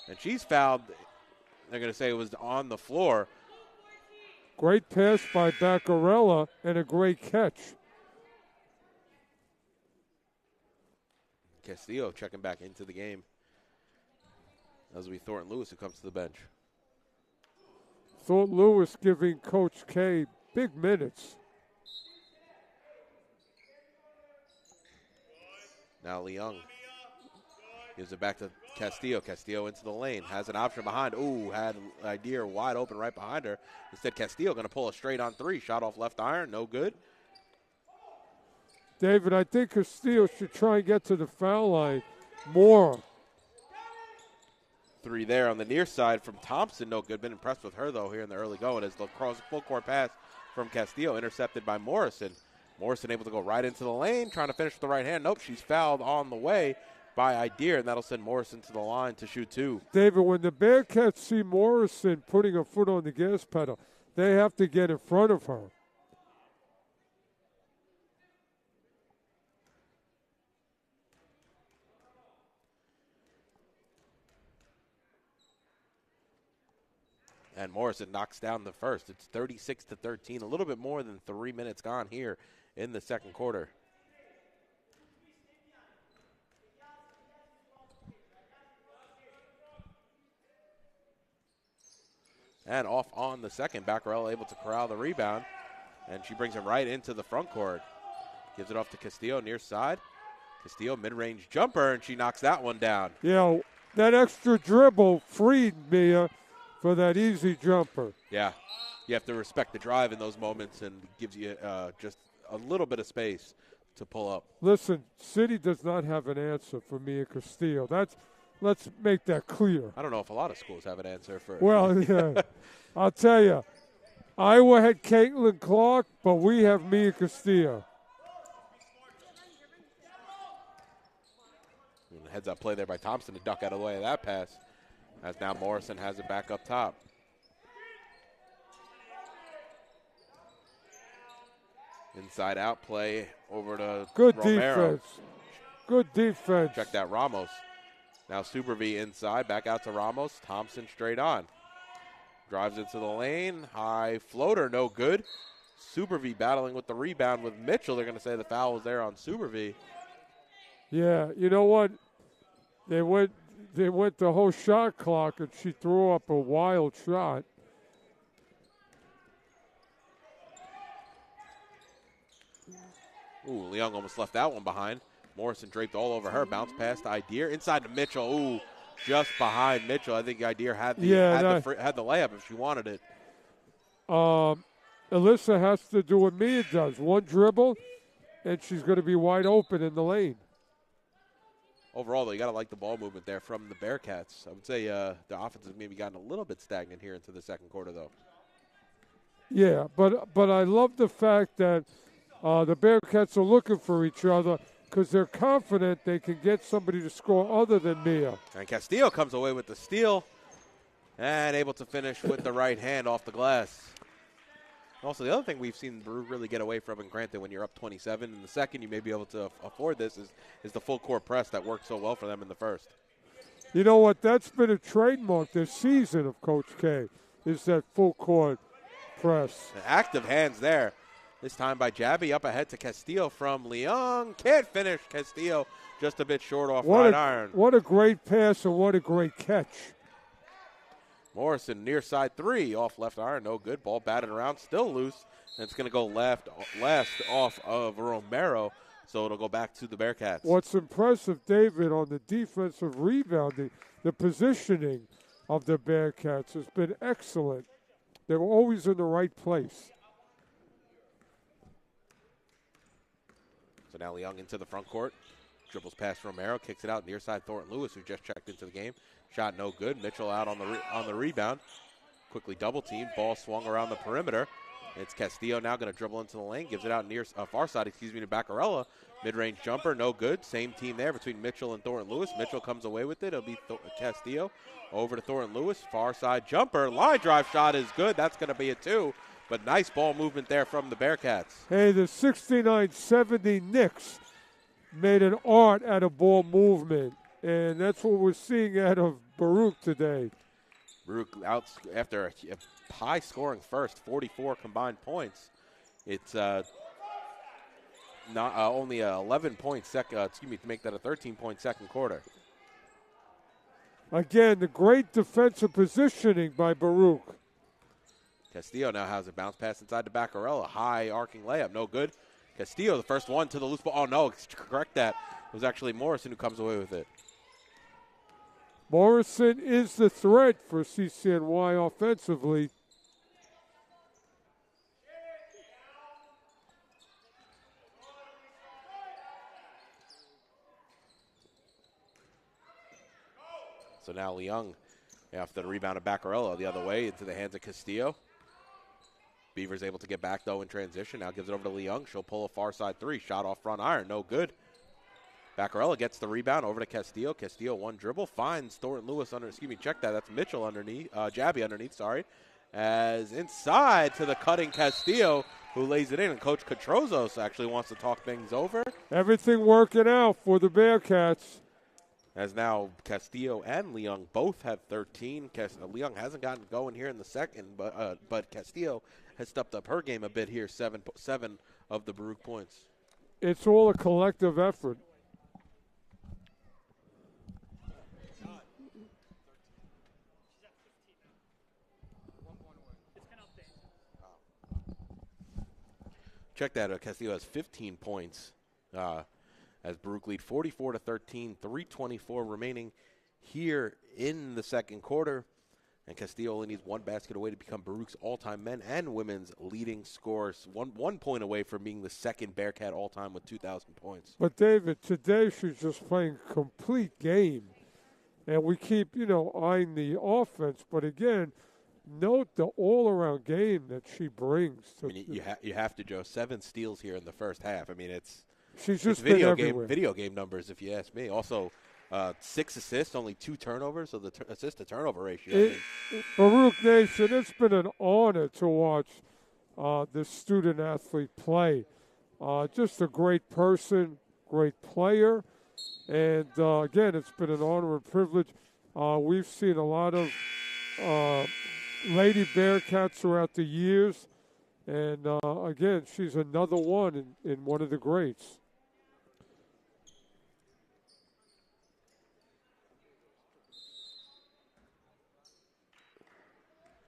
And she's fouled. They're going to say it was on the floor. Great pass by Baccarella and a great catch. Castillo checking back into the game. That'll be Thornton Lewis who comes to the bench. Thornton Lewis giving Coach K big minutes. Now Leung gives it back to Castillo. Castillo into the lane. Has an option behind. Ooh, had an idea wide open right behind her. Instead, Castillo going to pull a straight on three. Shot off left iron. No good. David, I think Castillo should try and get to the foul line more. Three there on the near side from Thompson. No good. Been impressed with her, though, here in the early going as the cross full court pass from Castillo intercepted by Morrison. Morrison able to go right into the lane, trying to finish with the right hand. Nope, she's fouled on the way by Idea, and that'll send Morrison to the line to shoot two. David, when the Bearcats see Morrison putting her foot on the gas pedal, they have to get in front of her. And Morrison knocks down the first. It's 36-13, a little bit more than 3 minutes gone here in the second quarter. And off on the second, Baccarella able to corral the rebound, and she brings it right into the front court. Gives it off to Castillo near side. Castillo mid-range jumper, and she knocks that one down. Yeah, that extra dribble freed Mia for that easy jumper. Yeah, you have to respect the drive in those moments, and gives you just a little bit of space to pull up. Listen, City does not have an answer for Mia Castillo. Let's make that clear. I don't know if a lot of schools have an answer for. Well, yeah, I'll tell you, Iowa had Caitlin Clark, but we have Mia Castillo. Heads up play there by Thompson to duck out of the way of that pass. As now Morrison has it back up top. Inside out play over to Good Romero. defense. Good defense. Check that Ramos. Now Subervie inside, back out to Ramos. Thompson straight on. Drives into the lane. High floater, no good. Subervie battling with the rebound with Mitchell. They're going to say the foul was there on Subervie. Yeah, you know what? They went the whole shot clock, and she threw up a wild shot. Ooh, Leung almost left that one behind. Morrison draped all over her. Bounce past Idea. Inside to Mitchell. Ooh, just behind Mitchell. I think Idea had the layup if she wanted it. Alyssa has to do what Mia does. One dribble, and she's going to be wide open in the lane. Overall, though, you got to like the ball movement there from the Bearcats. I would say the offense has maybe gotten a little bit stagnant here into the second quarter, though. Yeah, but I love the fact that the Bearcats are looking for each other because they're confident they can get somebody to score other than Mia. And Castillo comes away with the steal and able to finish with the right hand off the glass. Also, the other thing we've seen Brew really get away from, and granted, when you're up 27 in the second, you may be able to afford this, is the full court press that worked so well for them in the first. You know what? That's been a trademark this season of Coach K, is that full court press. Active hands there. This time by Jabby, up ahead to Castillo from Leung. Can't finish. Castillo just a bit short off right iron. What a great pass and what a great catch. Morrison near side three off left iron. No good. Ball batted around. Still loose. And it's going to go last off of Romero. So it'll go back to the Bearcats. What's impressive, David, on the defensive rebounding, the positioning of the Bearcats has been excellent. They're always in the right place. So now Leung into the front court. Dribbles past Romero, kicks it out near side Thornton Lewis, who just checked into the game. Shot no good. Mitchell out on the rebound. Quickly double teamed. Ball swung around the perimeter. It's Castillo now going to dribble into the lane, gives it out near far side, to Baccarella. Mid-range jumper, no good. Same team there between Mitchell and Thornton Lewis. Mitchell comes away with it. It'll be Castillo over to Thornton Lewis. Far side jumper. Line drive shot is good. That's going to be a 2. But nice ball movement there from the Bearcats. Hey, the 69-70 Knicks made an art out of ball movement. And that's what we're seeing out of Baruch today. Baruch out after a high-scoring first, 44 combined points. It's not only a 11-point second. To make that a 13-point second quarter. Again, the great defensive positioning by Baruch. Castillo now has a bounce pass inside to Baccarella. High arcing layup, no good. Castillo, the first one to the loose ball. Oh no, correct that. It was actually Morrison who comes away with it. Morrison is the threat for CCNY offensively. So now Leung, after the rebound of Baccarella the other way into the hands of Castillo. Beavers able to get back, though, in transition. Now gives it over to Leung. She'll pull a far side 3. Shot off front iron. No good. Baccarella gets the rebound over to Castillo. Castillo, one dribble. Finds Thornton Lewis under, check that. That's Mitchell underneath. Jabby underneath, sorry. As inside to the cutting Castillo, who lays it in. And Coach Catrozos actually wants to talk things over. Everything working out for the Bearcats. As now Castillo and Leung both have 13. Leung hasn't gotten going here in the second, but Castillo has stepped up her game a bit here, 7 of the Baruch points. It's all a collective effort. Check that. Castillo has 15 points as Baruch lead 44-13, 3:24 remaining here in the second quarter. And Castillo only needs one basket away to become Baruch's all-time men and women's leading scorers. One point away from being the second Bearcat all-time with 2,000 points. But, David, today she's just playing complete game. And we keep, eyeing the offense. But, again, note the all-around game that she brings. You have to, Joe. 7 steals here in the first half. I mean, she's just been everywhere. Video game numbers, if you ask me. Also, 6 assists, only 2 turnovers, so the assist-to-turnover ratio. Baruch Nation, it's been an honor to watch this student-athlete play. Just a great person, great player. And, again, it's been an honor and privilege. We've seen a lot of Lady Bearcats throughout the years. And, again, she's another one in one of the greats.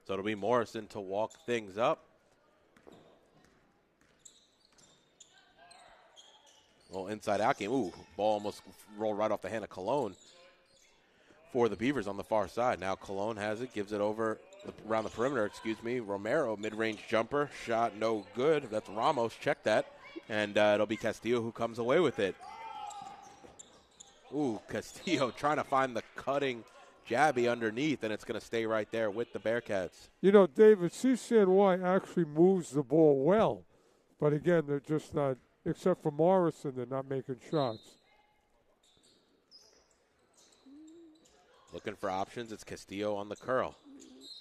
So it'll be Morrison to walk things up. Well, inside-out game. Ooh, ball almost rolled right off the hand of Cologne for the Beavers on the far side. Now Cologne has it, gives it over around the perimeter, Romero, mid-range jumper, shot no good. That's Ramos, check that. And it'll be Castillo who comes away with it. Ooh, Castillo trying to find the cutting Jabby underneath, and it's going to stay right there with the Bearcats. David, CCNY actually moves the ball well. But, again, they're just not, except for Morrison, they're not making shots. Looking for options. It's Castillo on the curl.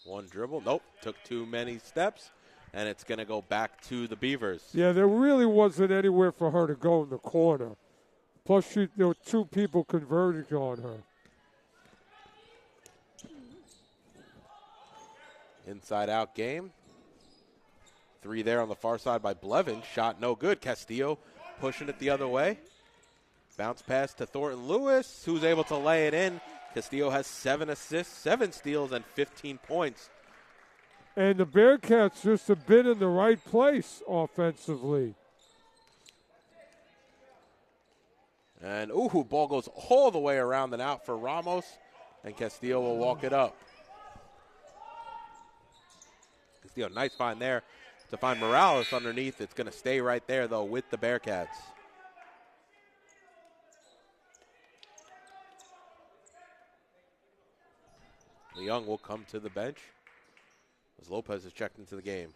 One dribble. Nope. Took too many steps, and it's going to go back to the Beavers. Yeah, there really wasn't anywhere for her to go in the corner. Plus, there were 2 people converging on her. Inside-out game. 3 there on the far side by Blevin. Shot no good. Castillo pushing it the other way. Bounce pass to Thornton Lewis, who's able to lay it in. Castillo has 7 assists, 7 steals, and 15 points. And the Bearcats just have been in the right place offensively. And, ball goes all the way around and out for Ramos, and Castillo will walk it up. Castillo, nice find there to find Morales underneath. It's going to stay right there, though, with the Bearcats. Leung will come to the bench as Lopez is checked into the game.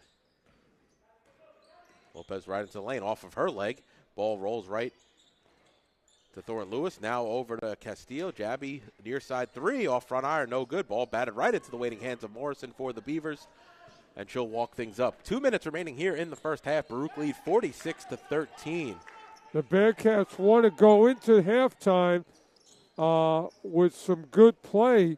Lopez right into the lane off of her leg. Ball rolls right to Thornton Lewis. Now over to Castillo. Jabby near side three off front iron. No good. Ball batted right into the waiting hands of Morrison for the Beavers. And she'll walk things up. 2 minutes remaining here in the first half. Baruch lead 46-13. The Bearcats want to go into halftime with some good play.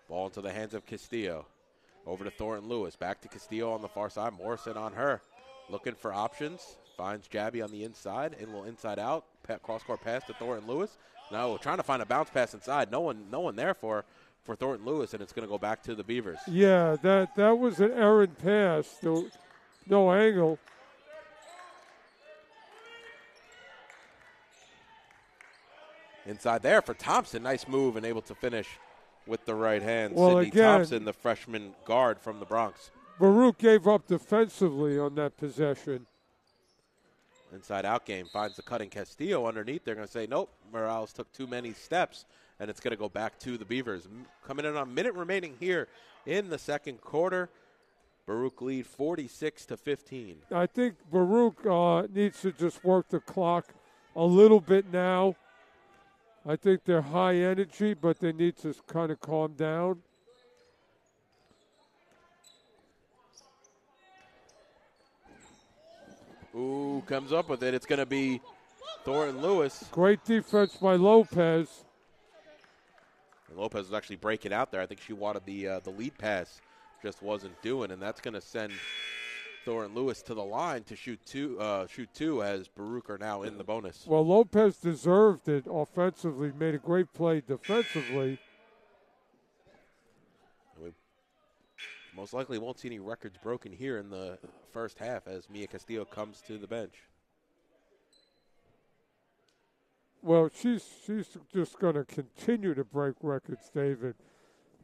Ball into the hands of Castillo. Over to Thornton Lewis. Back to Castillo on the far side. Morrison on her. Looking for options. Finds Jabby on the inside. In will inside out. Cross-court pass to Thornton Lewis. No, trying to find a bounce pass inside. No one there for Thornton Lewis, and it's going to go back to the Beavers. Yeah, that was an errant pass. No angle. Inside there for Thompson. Nice move and able to finish with the right hand. Well, Sydney again, Thompson, the freshman guard from the Bronx. Baruch gave up defensively on that possession. Inside out game finds the cutting Castillo underneath. They're going to say, nope, Morales took too many steps, and it's going to go back to the Beavers. Coming in on a minute remaining here in the second quarter. Baruch lead 46-15. I think Baruch needs to just work the clock a little bit now. I think they're high energy, but they need to kind of calm down. Ooh, comes up with it. It's going to be Thornton Lewis. Great defense by Lopez. And Lopez was actually breaking out there. I think she wanted the lead pass, just wasn't doing, and that's going to send Thornton Lewis to the line to shoot two as Baruch are now in the bonus. Well, Lopez deserved it offensively, made a great play defensively. We most likely won't see any records broken here in the first half as Mia Castillo comes to the bench. Well, she's just going to continue to break records, David,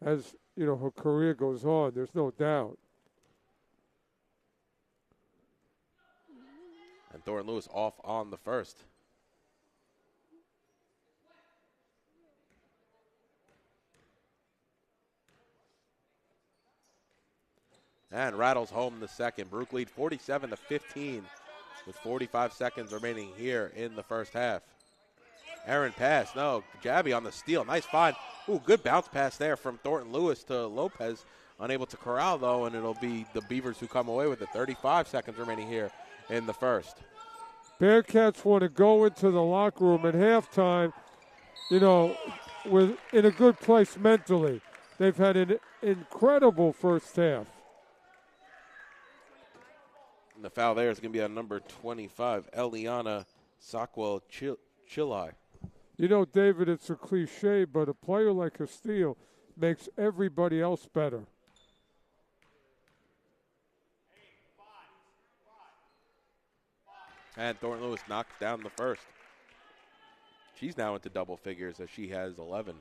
as her career goes on. There's no doubt. And Thornton Lewis off on the first. And rattles home the second. Baruch lead 47-15 with 45 seconds remaining here in the first half. Aaron pass. No, Jabby on the steal. Nice find. Ooh, good bounce pass there from Thornton Lewis to Lopez. Unable to corral, though, and it'll be the Beavers who come away with it. 35 seconds remaining here in the first. Bearcats want to go into the locker room at halftime, in a good place mentally. They've had an incredible first half. And the foul there is going to be on number 25, Eliana Sackwell Chilai. David, it's a cliche, but a player like Castillo makes everybody else better. And Thornton Lewis knocks down the first. She's now into double figures as she has 11.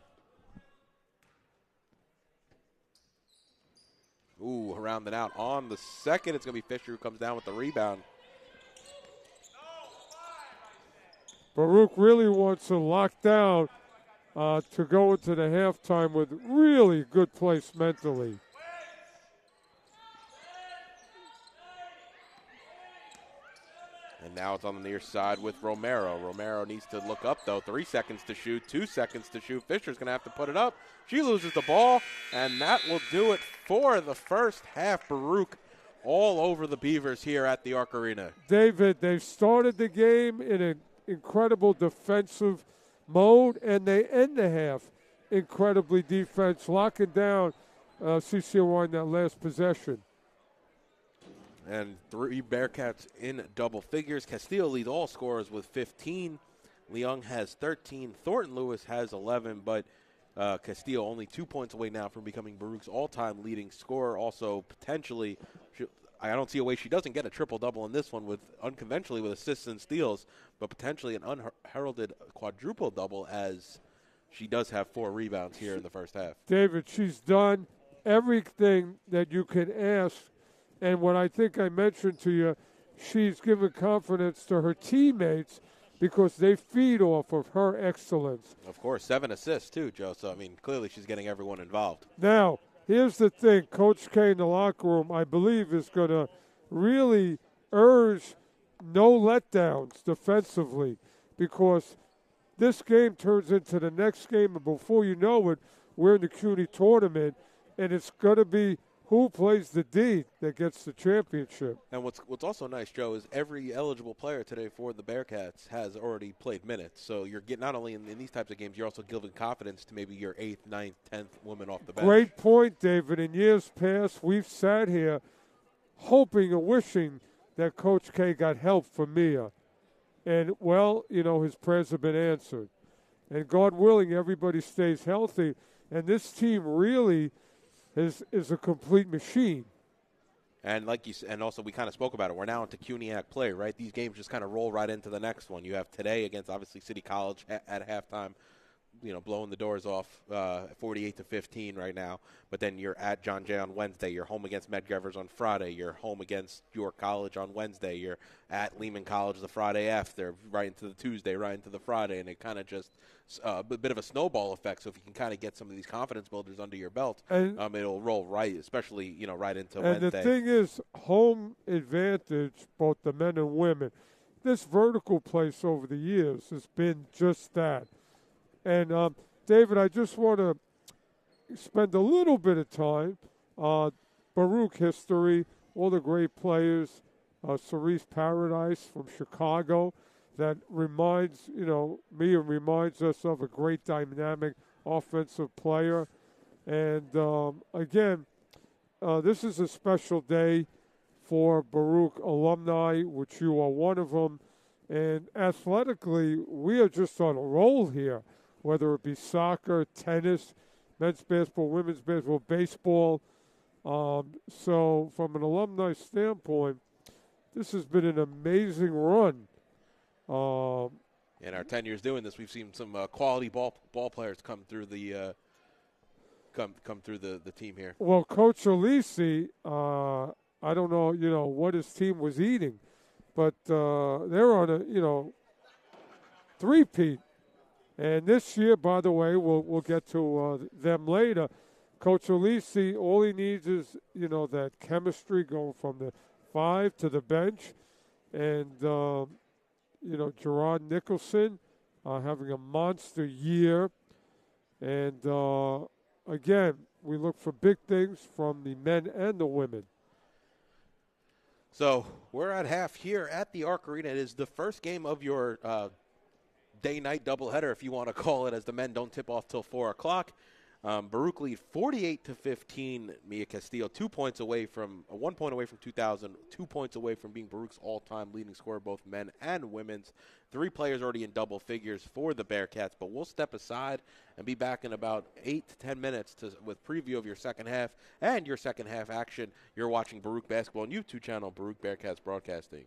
Ooh, rounding out on the second. It's going to be Fisher who comes down with the rebound. Baruch really wants to lock down to go into the halftime with really good place mentally. And now it's on the near side with Romero. Romero needs to look up, though. 3 seconds to shoot, 2 seconds to shoot. Fisher's going to have to put it up. She loses the ball, and that will do it for the first half. Baruch all over the Beavers here at the Arc Arena. David, they've started the game in an incredible defensive mode, and they end the half incredibly defense, locking down CCNY in that last possession. And 3 Bearcats in double figures. Castillo leads all scorers with 15. Leung has 13. Thornton Lewis has 11, but Castillo only 2 points away now from becoming Baruch's all-time leading scorer. Also, potentially, I don't see a way she doesn't get a triple-double in this one with unconventionally with assists and steals, but potentially an unheralded quadruple-double as she does have 4 rebounds here in the first half. David, she's done everything that you can ask. And what I think I mentioned to you, she's given confidence to her teammates because they feed off of her excellence. Of course, 7 assists too, Joe. So, clearly she's getting everyone involved. Now, here's the thing. Coach K in the locker room, I believe, is going to really urge no letdowns defensively because this game turns into the next game, and before you know it, we're in the CUNY tournament, and it's going to be who plays the D that gets the championship. And what's also nice, Joe, is every eligible player today for the Bearcats has already played minutes. So you're getting not only in these types of games, you're also giving confidence to maybe your 8th, 9th, 10th woman off the bench. Great point, David. In years past, we've sat here hoping and wishing that Coach K got help from Mia. And, well, his prayers have been answered. And God willing, everybody stays healthy. And this team really is a complete machine. And like you said, and also we kind of spoke about it. We're now into CUNYAC play, right? These games just kind of roll right into the next one. You have today against obviously City College at halftime, blowing the doors off 48-15 right now. But then you're at John Jay on Wednesday. You're home against Medgevers on Friday. You're home against York College on Wednesday. You're at Lehman College the Friday after, right into the Tuesday, right into the Friday. And it kind of just a bit of a snowball effect. So if you can kind of get some of these confidence builders under your belt, it'll roll right, especially, right into Wednesday. And the thing is, home advantage, both the men and women. This vertical place over the years has been just that. And, David, I just want to spend a little bit of time, Baruch history, all the great players, Cerise Paradise from Chicago, that reminds, me and reminds us of a great dynamic offensive player. And, again, this is a special day for Baruch alumni, which you are one of them. And athletically, we are just on a roll here, whether it be soccer, tennis, men's basketball, women's basketball, baseball. So from an alumni standpoint, this has been an amazing run. In our 10 years doing this, we've seen some quality ball players come through the come through the team here. Well, Coach Alisi, I don't know, what his team was eating, but they're on a, three-peat. And this year, by the way, we'll get to them later. Coach Alisi, all he needs is, that chemistry going from the 5 to the bench. And, Gerard Nicholson having a monster year. And, again, we look for big things from the men and the women. So we're at half here at the Arc Arena. It is the first game of your day-night doubleheader, if you want to call it, as the men don't tip off till 4 o'clock. Baruch lead 48-15. Mia Castillo 1 point away from 2000, 2 points away from being Baruch's all-time leading scorer, both men and women's. 3 players already in double figures for the Bearcats, but we'll step aside and be back in about 8 to 10 minutes with preview of your second half and your second half action. You're watching Baruch Basketball on YouTube channel, Baruch Bearcats Broadcasting.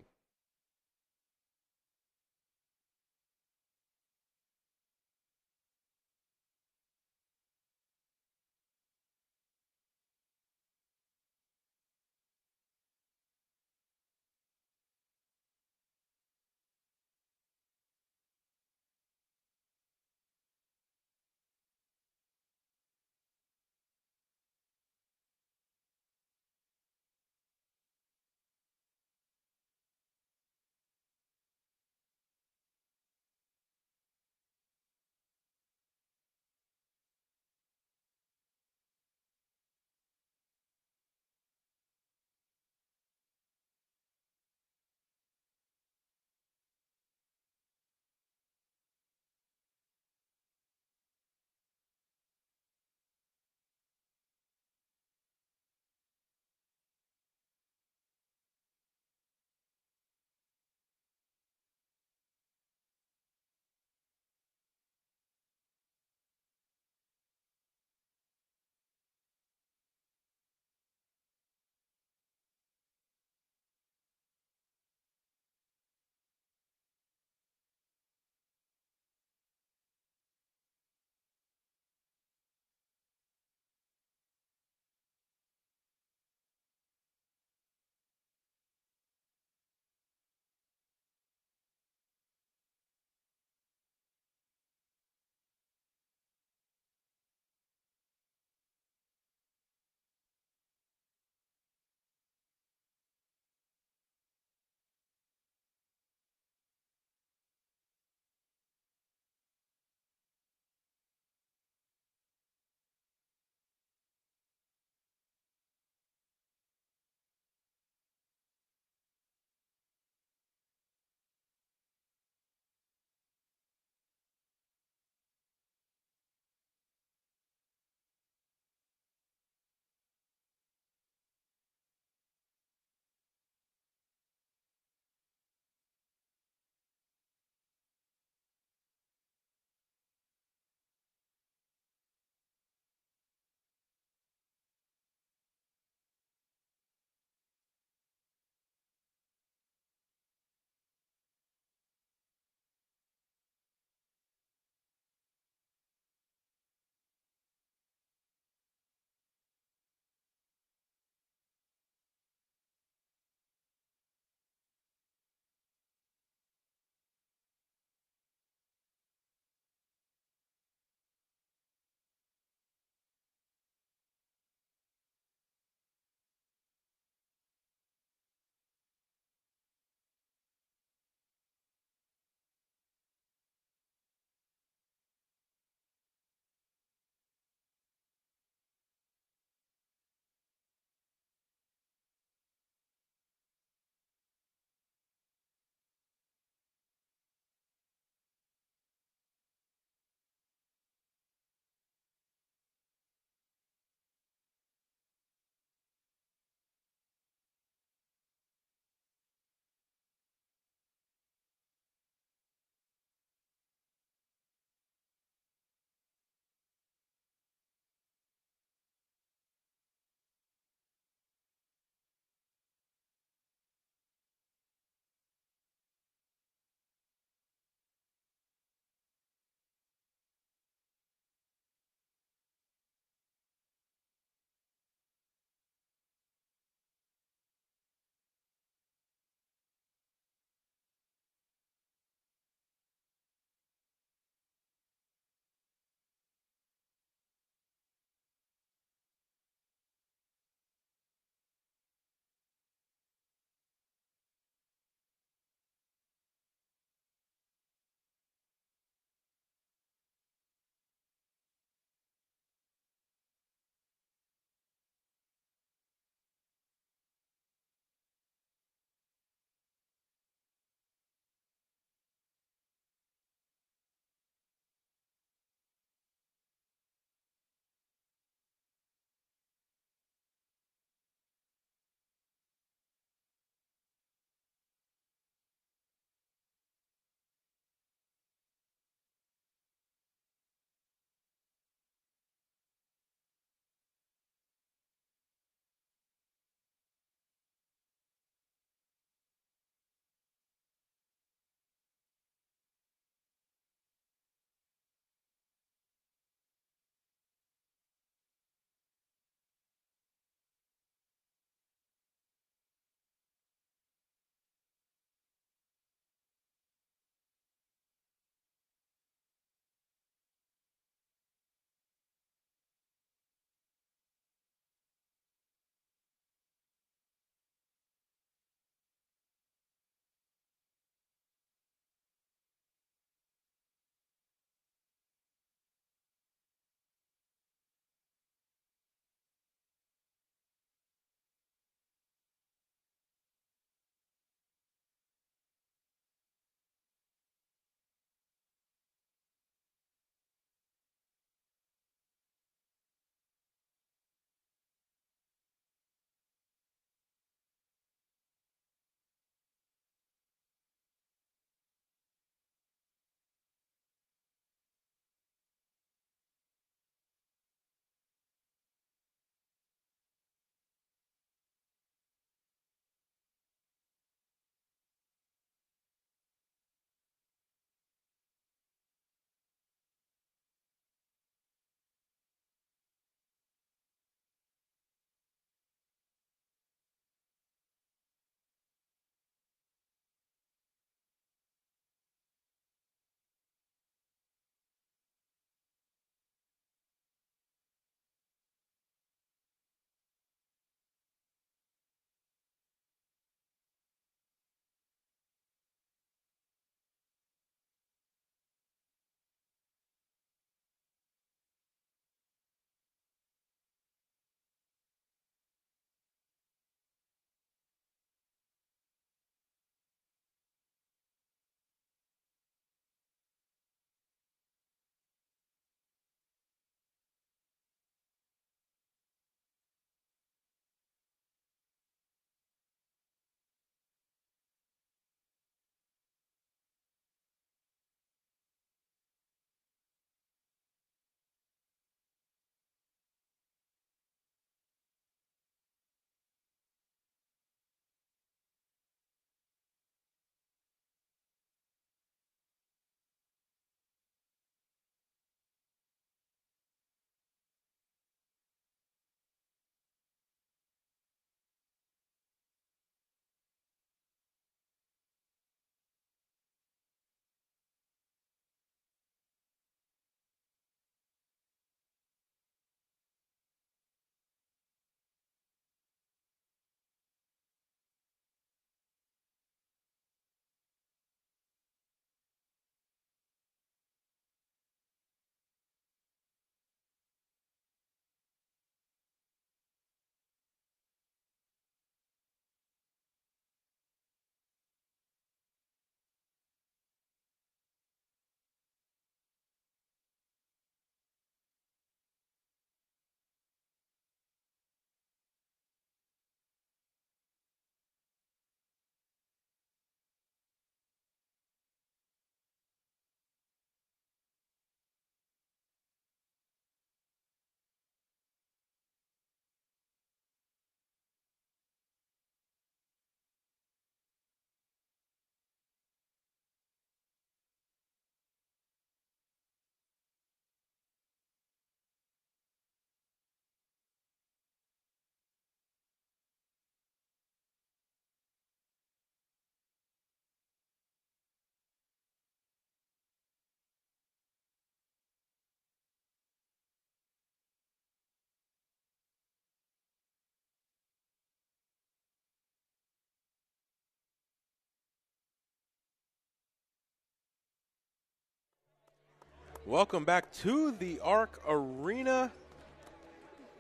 Welcome back to the Arc Arena.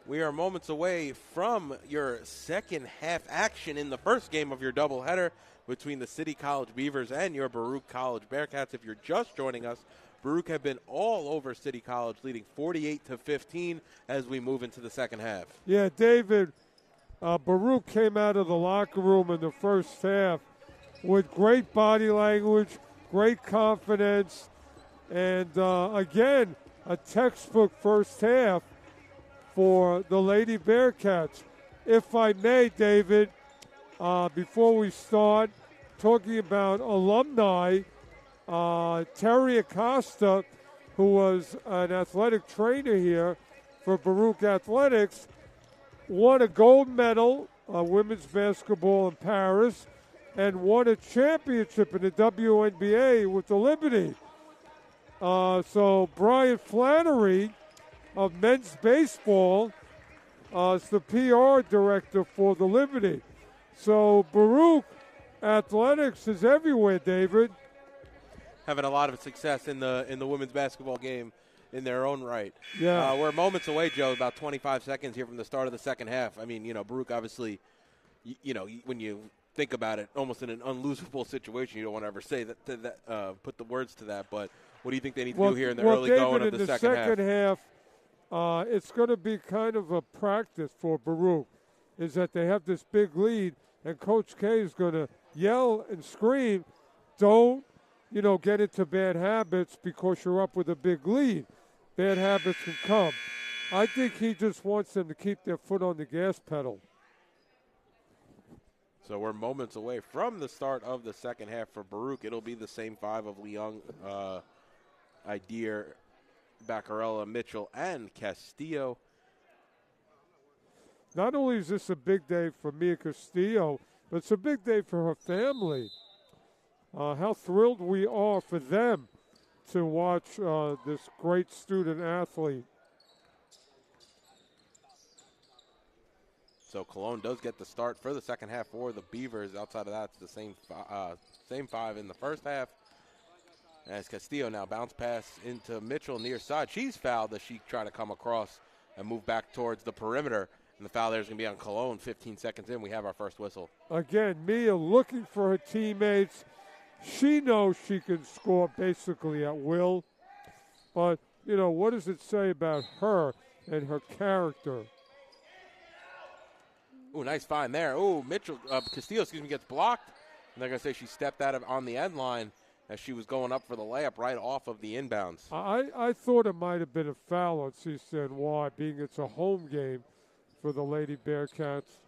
We are moments away from your second half action in the first game of your doubleheader between the City College Beavers and your Baruch College Bearcats. If you're just joining us, Baruch have been all over City College, leading 48-15 as we move into the second half. Yeah, David, Baruch came out of the locker room in the first half with great body language, great confidence, and again, a textbook first half for the Lady Bearcats. If I may, David, before we start talking about alumni, Terry Acosta, who was an athletic trainer here for Baruch Athletics, won a gold medal, women's basketball in Paris, and won a championship in the WNBA with the Liberty. So Brian Flannery of men's baseball is the PR director for the Liberty. So Baruch Athletics is everywhere, David. Having a lot of success in the women's basketball game in their own right. Yeah. We're moments away, Joe, about 25 seconds here from the start of the second half. I mean, Baruch obviously, when you think about it, almost in an unlosable situation. You don't want to ever say that, put the words to that. But what do you think they need to do here in the early David, going of the second half? In the second half, it's going to be kind of a practice for Baruch, is that they have this big lead, and Coach K is going to yell and scream, don't, get into bad habits because you're up with a big lead. Bad habits can come. I think he just wants them to keep their foot on the gas pedal. So we're moments away from the start of the second half for Baruch. It'll be the same five of Leung, Idir, Baccarella, Mitchell, and Castillo. Not only is this a big day for Mia Castillo, but it's a big day for her family. How thrilled we are for them to watch this great student athlete. So Cologne does get the start for the second half for the Beavers. Outside of that, it's the same five in the first half. As Castillo now bounce pass into Mitchell near side. She's fouled as she tried to come across and move back towards the perimeter. And the foul there is going to be on Cologne. 15 seconds in, we have our first whistle. Again, Mia looking for her teammates. She knows she can score basically at will. But, what does it say about her and her character? Ooh, nice find there. Ooh, Castillo, gets blocked. And they're going to say she stepped out on the end line as she was going up for the layup right off of the inbounds. I thought it might have been a foul on CCNY, being it's a home game for the Lady Bearcats.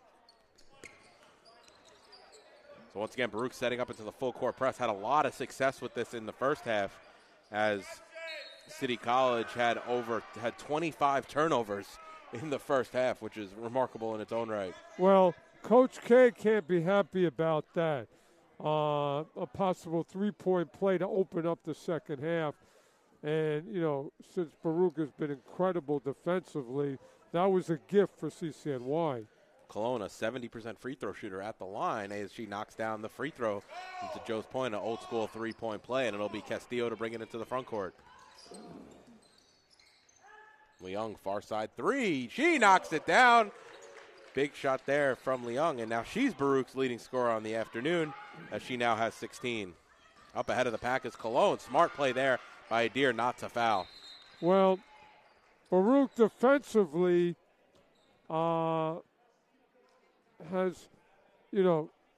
So once again, Baruch setting up into the full court press. Had a lot of success with this in the first half as City College had 25 turnovers in the first half, which is remarkable in its own right. Well, Coach K can't be happy about that. A possible three-point play to open up the second half. And, since Baruch has been incredible defensively, that was a gift for CCNY. Cologne, a 70% free throw shooter at the line as she knocks down the free throw. And to Joe's point, an old-school three-point play, and it'll be Castillo to bring it into the front court. Leung, far side three. She knocks it down. Big shot there from Leung, and now she's Baruch's leading scorer on the afternoon as she now has 16. Up ahead of the pack is Cologne. Smart play there by Idir not to foul. Well, Baruch defensively has,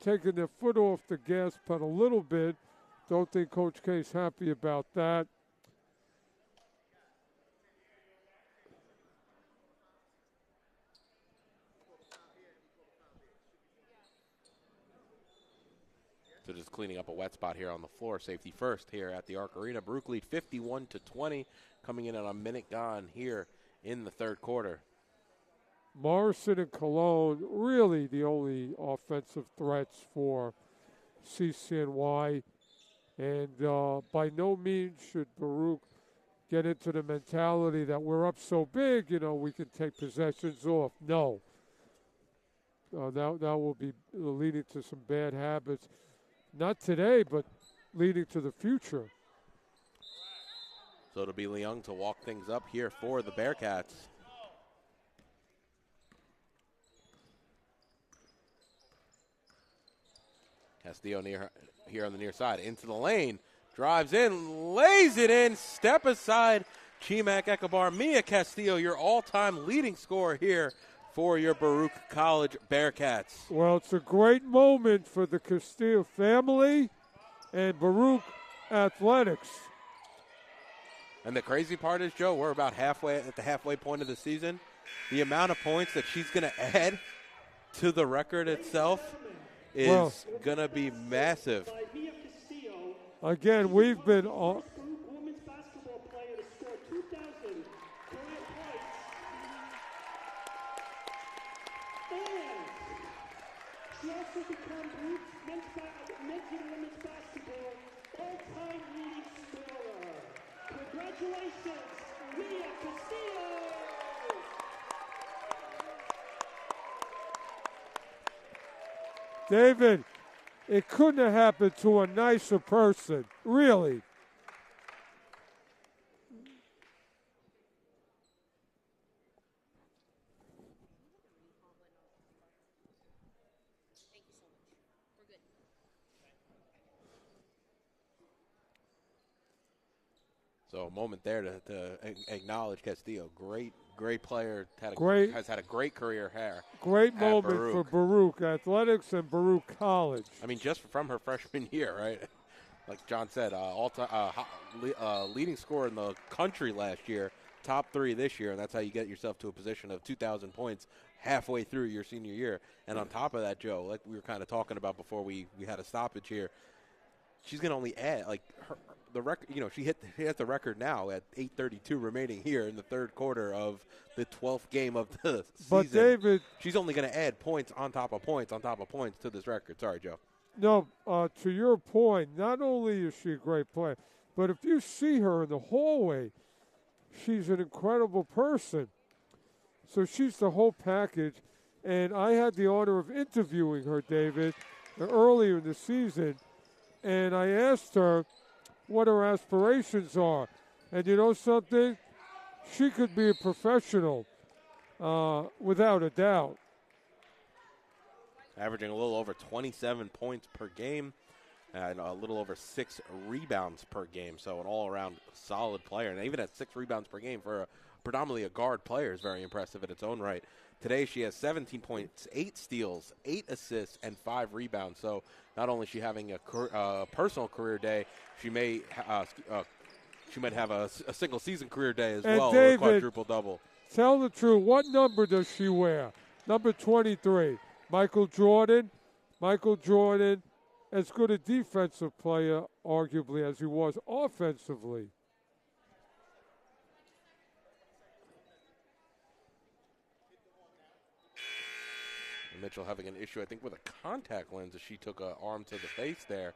taken their foot off the gas pedal a little bit. Don't think Coach K's happy about that. So just cleaning up a wet spot here on the floor. Safety first here at the Arc Arena. Baruch lead 51-20, coming in on a minute gone here in the third quarter. Morrison and Cologne really the only offensive threats for CCNY. And by no means should Baruch get into the mentality that we're up so big, we can take possessions off. No. That will be leading to some bad habits. Not today, but leading to the future. So So it'll be Leung to walk things up here for the Bearcats. Castillo here on the near side, into the lane, drives in, lays it in, step aside, Chimak Ekabar. Mia Castillo, your all-time leading scorer here for your Baruch College Bearcats. Well, it's a great moment for the Castillo family and Baruch Athletics. And the crazy part is, Joe, we're about halfway at the halfway point of the season. The amount of points that she's going to add to the record itself is going to be massive. Again, we've been on. Women's basketball player to score 2,000 career points. And she also became men's and women's basketball all-time leading scorer. Congratulations, Mia Castillo! David, it couldn't have happened to a nicer person, really. So a moment there to acknowledge Castillo. Great player. Has had a great career here. Great moment for Baruch Athletics and Baruch College. I mean, just from her freshman year, right? Like John said, leading scorer in the country last year, top 3 this year, and that's how you get yourself to a position of 2,000 points halfway through your senior year. And on top of that, Joe, like we were kind of talking about before we had a stoppage here, she's going to only add, like, the record, she hit the record now at 8:32 remaining here in the third quarter of the 12th game of the season. But David, she's only going to add points on top of points on top of points to this record. Sorry, Joe. No, to your point, not only is she a great player, but if you see her in the hallway, she's an incredible person. So she's the whole package. And I had the honor of interviewing her, David, earlier in the season, and I asked her what her aspirations are. And you know something? She could be a professional without a doubt. Averaging a little over 27 points per game and a little over 6 rebounds per game. So an all-around solid player. And even at 6 rebounds per game for predominantly a guard player is very impressive in its own right. Today she has 17 points, 8 steals, 8 assists, and 5 rebounds. So not only is she having a personal career day, she might have a single season career day as well, David, a quadruple double. Tell the truth. What number does she wear? Number 23. Michael Jordan, as good a defensive player, arguably, as he was offensively. Mitchell having an issue, I think, with a contact lens as she took an arm to the face there.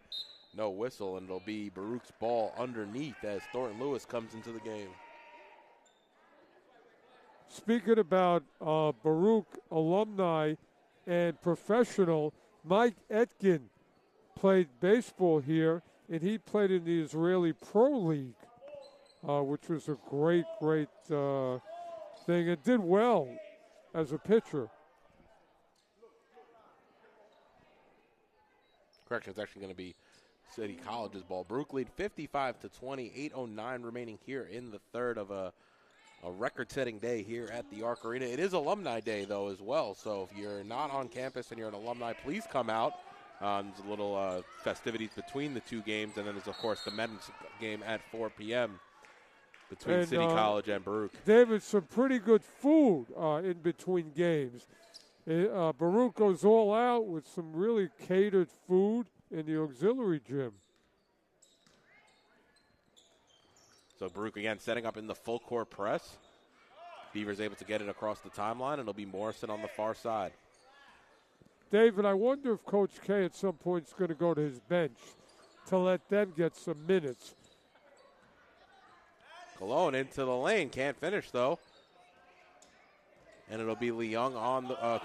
No whistle, and it'll be Baruch's ball underneath as Thornton Lewis comes into the game. Speaking about Baruch alumni and professional, Mike Etkin played baseball here, and he played in the Israeli Pro League, which was a great thing, and did well as a pitcher. Correction, it's actually going to be City College's ball. Baruch lead 55-20, 8:09 remaining here in the third of a record-setting day here at the Arc Arena. It is Alumni Day, though, as well. So if you're not on campus and you're an alumni, please come out. There's a little festivities between the two games, and then there's, of course, the men's game at 4 p.m. between City College and Baruch. David, some pretty good food in between games. Baruch goes all out with some really catered food in the auxiliary gym. So Baruch again setting up in the full court press. Beavers able to get it across the timeline, and it'll be Morrison on the far side. David, I wonder if Coach K at some point is going to go to his bench to let them get some minutes. Cologne into the lane, can't finish though. And it'll be Leung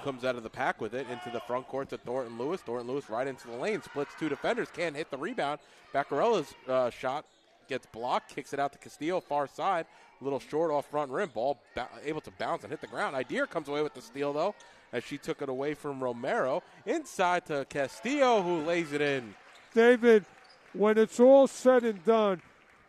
comes out of the pack with it into the front court to Thornton Lewis. Thornton Lewis right into the lane, splits 2 defenders, can't hit the rebound. Baccarella's shot gets blocked, kicks it out to Castillo, far side. A little short off front rim. Ball able to bounce and hit the ground. Idea comes away with the steal, though, as she took it away from Romero. Inside to Castillo, who lays it in. David, when it's all said and done,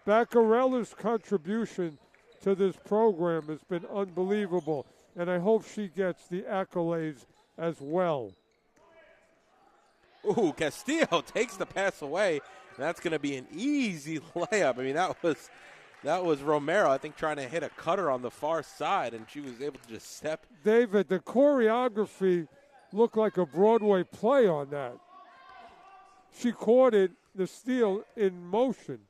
Baccarella's contribution to this program has been unbelievable, and I hope she gets the accolades as well. Ooh, Castillo takes the pass away. That's going to be an easy layup. I mean, that was Romero, I think, trying to hit a cutter on the far side, and she was able to just step. David, the choreography looked like a Broadway play on that. She caught it, the steal, in motion.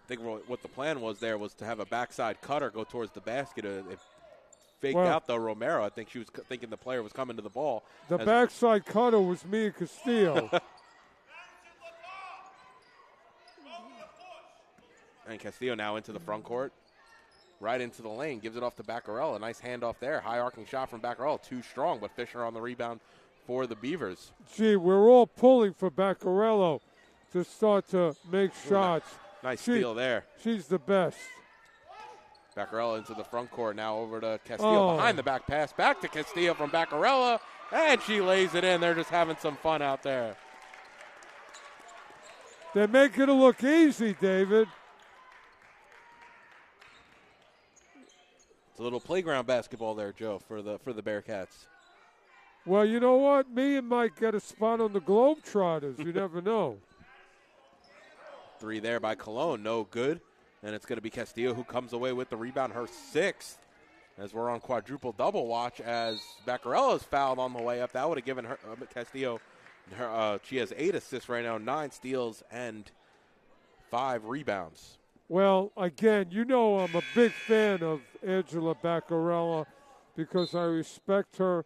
I think what the plan was there was to have a backside cutter go towards the basket. It faked out, though, Romero. I think she was thinking the player was coming to the ball. The backside cutter was me and Castillo. And Castillo now into the front court. Right into the lane. Gives it off to Baccarella. Nice handoff there. High arcing shot from Baccarella. Too strong, but Fisher on the rebound for the Beavers. Gee, we're all pulling for Baccarello to start to make shots. Nice steal there. She's the best. Baccarella into the front court. Now over to Castillo. Behind the back pass. Back to Castillo from Baccarella. And she lays it in. They're just having some fun out there. They're making it look easy, David. It's a little playground basketball there, Joe, for the Bearcats. Well, you know what? Me and Mike get a spot on the Globetrotters. You never know. 3 there by Cologne. No good. And it's going to be Castillo who comes away with the rebound, her 6th. As we're on quadruple double watch as Baccarella's fouled on the way up. That would have given her Castillo, she has 8 assists right now, 9 steals, and 5 rebounds. Well, again, you know I'm a big fan of Angela Baccarella because I respect her.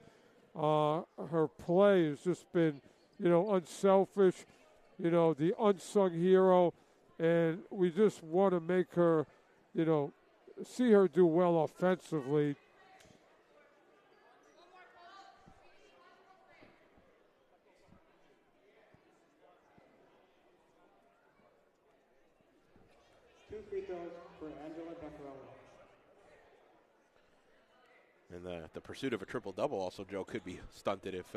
Her play has just been, unselfish, the unsung hero. And we just want to make her, see her do well offensively. Two free throws for Angela Baccarella. And the pursuit of a triple-double also, Joe, could be stunted if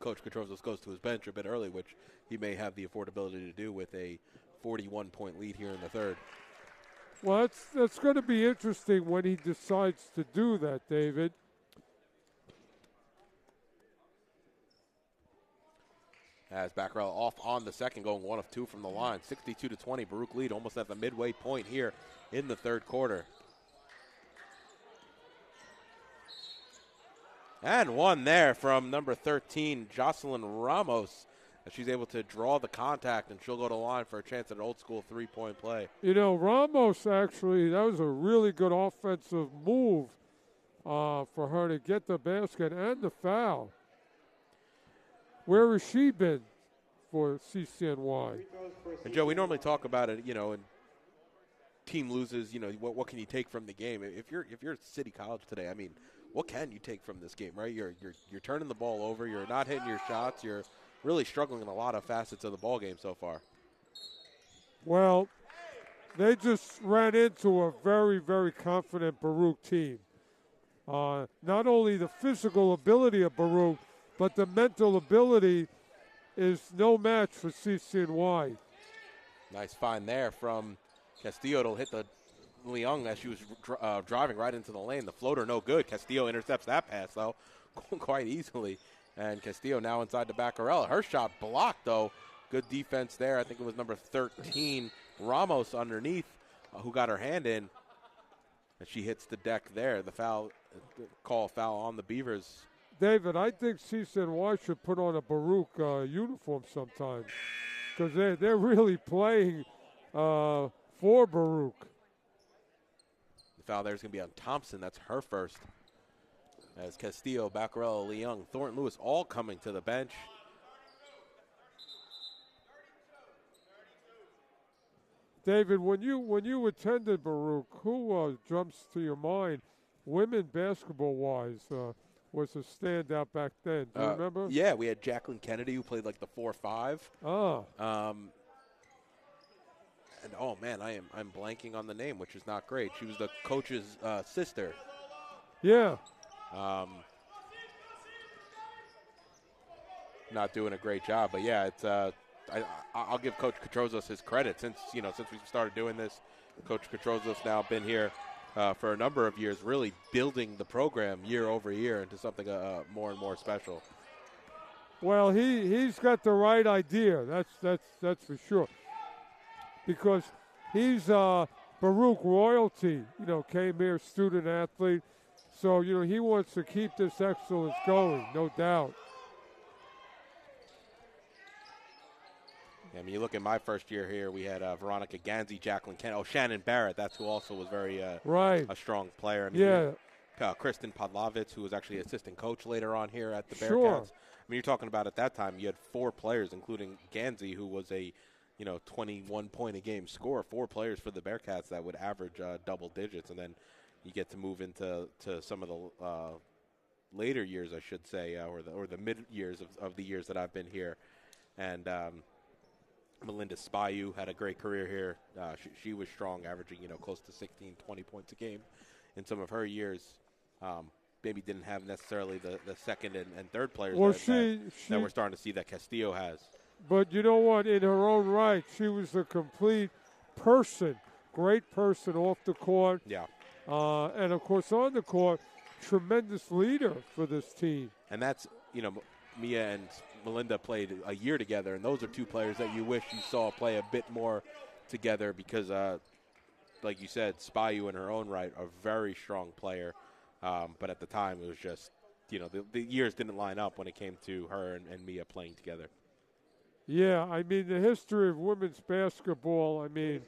Coach Katrovos goes to his bench a bit early, which he may have the affordability to do with a 41-point lead here in the third. Well, that's going to be interesting when he decides to do that, David. As Baccarella off on the second, going 1 of 2 from the line. 62-20, Baruch lead almost at the midway point here in the third quarter. And one there from number 13, Jocelyn Ramos. She's able to draw the contact, and she'll go to the line for a chance at an old-school three-point play. Ramos actually, that was a really good offensive move for her to get the basket and the foul. Where has she been for CCNY? And, Joe, we normally talk about it, and team loses, what can you take from the game? If you're at City College today, I mean, what can you take from this game, right? You're turning the ball over. You're not hitting your shots. You're really struggling in a lot of facets of the ball game so far. Well, they just ran into a very, very confident Baruch team. Not only the physical ability of Baruch, but the mental ability is no match for CCNY. Nice find there from Castillo. It'll hit the Leung as she was driving right into the lane. The floater no good. Castillo intercepts that pass, though, quite easily. And Castillo now inside the Baccarella. Her shot blocked, though. Good defense there. I think it was number 13, Ramos, underneath, who got her hand in. And she hits the deck there. The foul, call foul on the Beavers. David, I think CCNY should put on a Baruch uniform sometime because they're really playing for Baruch. The foul there is going to be on Thompson. That's her first. As Castillo, Baccarella, Leung, Thornton Lewis all coming to the bench. David, when you attended Baruch, who jumps to your mind, women basketball-wise, was a standout back then? Do you remember? Yeah, we had Jacqueline Kennedy, who played like the 4-5. And oh man, I'm blanking on the name, which is not great. She was the coach's sister. Yeah. Not doing a great job, but yeah, it's I'll give Coach Katrozos his credit since we started doing this. Coach Katrozos now been here for a number of years, really building the program year over year into something more and more special. Well, he's got the right idea. That's for sure. Because he's Baruch royalty. Came here, student athlete. So he wants to keep this excellence going, no doubt. I mean, you look at my first year here, we had Veronica Ganzi, Jacqueline Kent, Shannon Barrett. That's who also was very a strong player. I mean, Kristen Podlovitz, who was actually assistant coach later on here at the Bearcats. Sure. I mean, you're talking about at that time, you had 4 players, including Ganzi, who was a 21 point a game scorer. 4 players for the Bearcats that would average double digits, and then you get to move into some of the later years, I should say, or the mid years of the years that I've been here, and. Melinda Spayu had a great career here. She was strong, averaging, close to 16, 20 points a game in some of her years. Maybe didn't have necessarily the second and third players that we're starting to see that Castillo has. But you know what? In her own right, she was a complete person, great person off the court. Yeah. And, of course, on the court, tremendous leader for this team. And that's, Mia and Melinda played a year together, and those are 2 players that you wish you saw play a bit more together because, like you said, Spayu in her own right, a very strong player. But at the time, it was just, the years didn't line up when it came to her and Mia playing together. Yeah, I mean, the history of women's basketball, I mean,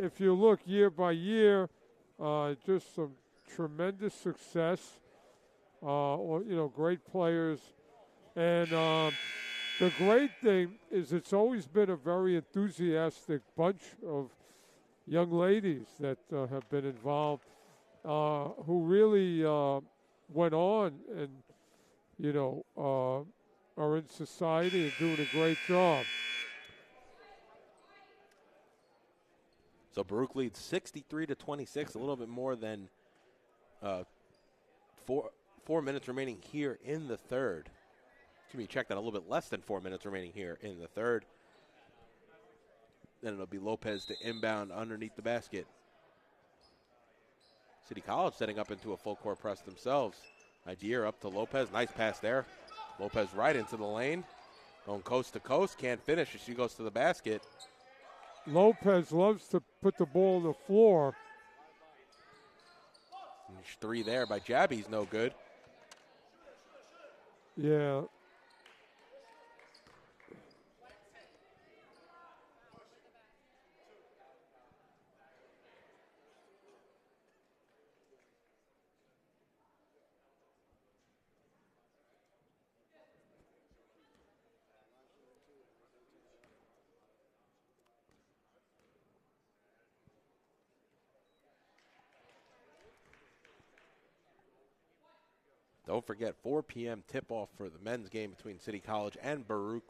if you look year by year, just some tremendous success, great players. And the great thing is it's always been a very enthusiastic bunch of young ladies that have been involved who really went on and, are in society and doing a great job. So Baruch leads 63-26, a little bit more than 4 minutes remaining here in the third. Check that, a little bit less than 4 minutes remaining here in the third. Then it'll be Lopez to inbound underneath the basket. City College setting up into a full court press themselves. Idea up to Lopez. Nice pass there. Lopez right into the lane. Going coast to coast. Can't finish as she goes to the basket. Lopez loves to put the ball on the floor. 3 there by Jabby's no good. Yeah. Don't forget, 4 p.m. tip-off for the men's game between City College and Baruch.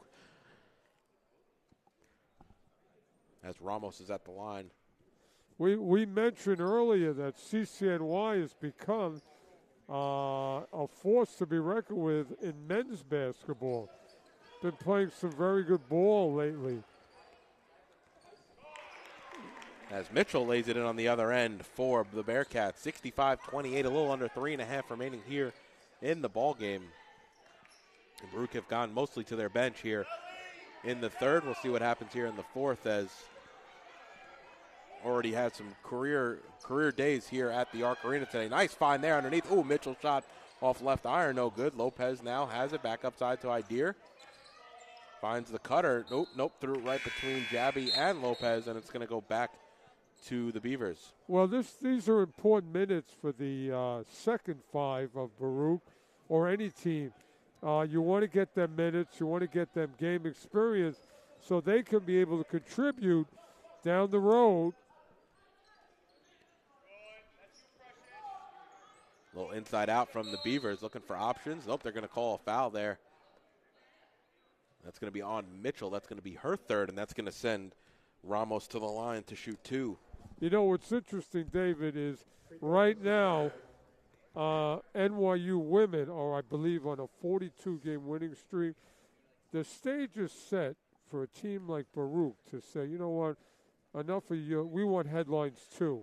As Ramos is at the line. We mentioned earlier that CCNY has become a force to be reckoned with in men's basketball. Been playing some very good ball lately. As Mitchell lays it in on the other end for the Bearcats. 65-28, a little under 3.5 remaining here in the ball game. And Baruch have gone mostly to their bench here in the third. We'll see what happens here in the fourth, as already had some career days here at the Arc Arena today. Nice find there underneath. Ooh, Mitchell shot off left iron, no good. Lopez now has it back upside to Idea. Finds the cutter. Nope, threw it right between Jabby and Lopez, and it's going to go back to the Beavers. Well, these are important minutes for the second 5 of Baruch or any team. You want to get them minutes. You want to get them game experience so they can be able to contribute down the road. A little inside out from the Beavers, looking for options. Nope, they're going to call a foul there. That's going to be on Mitchell. That's going to be her third, and that's going to send Ramos to the line to shoot 2. You know what's interesting, David, is right now NYU women are, I believe, on a 42-game winning streak. The stage is set for a team like Baruch to say, you know what, enough of you. We want headlines too.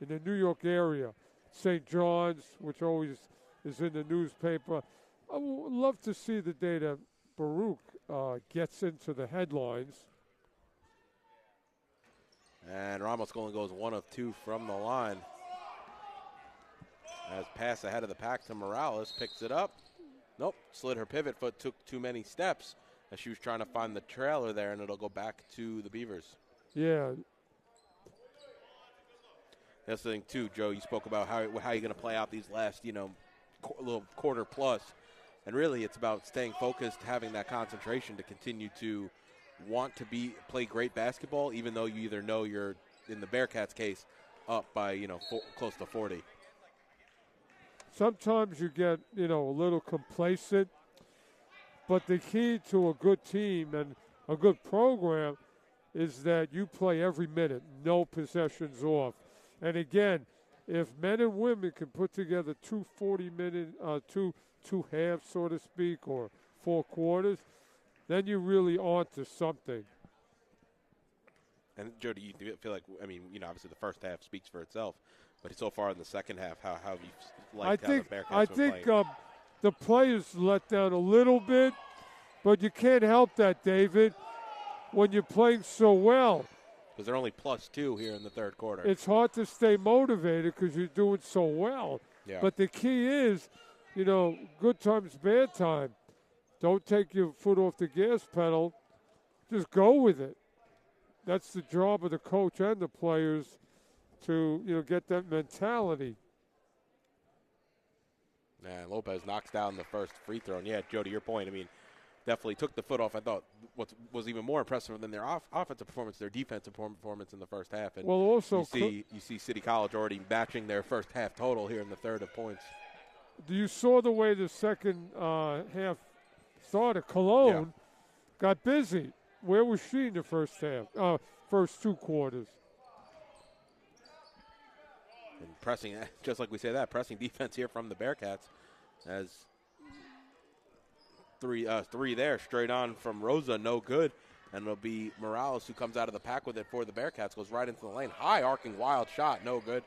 In the New York area, St. John's, which always is in the newspaper. I would love to see the day that Baruch gets into the headlines. And Ramos only goes 1 of 2 from the line. As pass ahead of the pack to Morales, picks it up. Nope, slid her pivot foot, took too many steps as she was trying to find the trailer there, and it'll go back to the Beavers. Yeah. That's the thing, too, Joe. You spoke about how you're going to play out these last, little quarter plus. And really, it's about staying focused, having that concentration to continue to want to play great basketball, even though you either know you're, in the Bearcats case, up by, close to 40. Sometimes you get, a little complacent. But the key to a good team and a good program is that you play every minute, no possessions off. And again, if men and women can put together 2 40-minute, two halves, so to speak, or 4 quarters, then you're really on to something. And, Joe, do you feel like, obviously the first half speaks for itself, but so far in the second half, how have you liked how the Bearcats been playing? The players let down a little bit, but you can't help that, David, when you're playing so well. Because they're only +2 here in the third quarter. It's hard to stay motivated because you're doing so well. Yeah. But the key is, good times, bad time. Don't take your foot off the gas pedal. Just go with it. That's the job of the coach and the players to, get that mentality. And Lopez knocks down the first free throw. And, yeah, Joe, to your point, definitely took the foot off. I thought what was even more impressive than their offensive performance, their defensive performance in the first half. And also you see City College already matching their first half total here in the third of points. You saw the way the second half started. Cologne got busy. Where was she in the first half? First 2 quarters. And pressing, just like we say that, pressing defense here from the Bearcats as three there, straight on from Rosa, no good. And it'll be Morales who comes out of the pack with it for the Bearcats, goes right into the lane. High arcing wild shot, no good.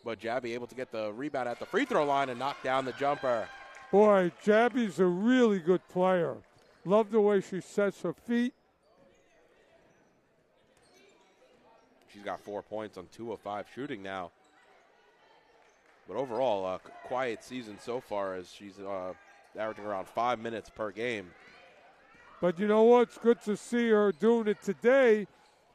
But Jabby able to get the rebound at the free throw line and knock down the jumper. Boy, Jabby's a really good player. Love the way she sets her feet. She's got 4 points on 2 of 5 shooting now. But overall, a quiet season so far as she's averaging around 5 minutes per game. But you know what? It's good to see her doing it today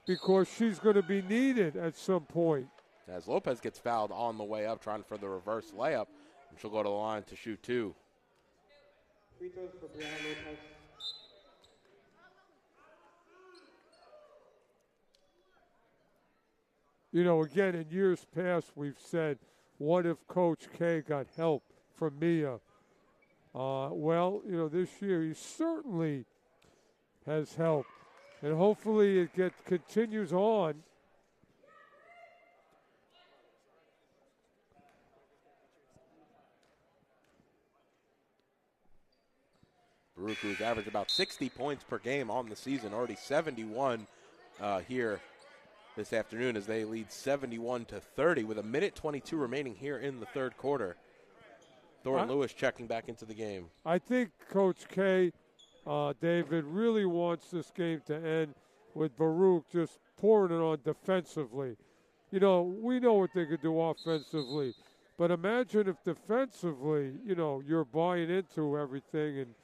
because she's going to be needed at some point. As Lopez gets fouled on the way up, trying for the reverse layup, and she'll go to the line to shoot 2. Free throws for Brianna Lopez. Again, in years past, we've said, what if Coach K got help from Mia? This year he certainly has help. And hopefully it continues on. Baruch, who's averaged about 60 points per game on the season, already 71 here this afternoon as they lead 71-30 with 1:22 remaining here in the third quarter. Thornton Lewis checking back into the game. I think Coach K, David, really wants this game to end with Baruch just pouring it on defensively. We know what they could do offensively, but imagine if defensively, you're buying into everything and,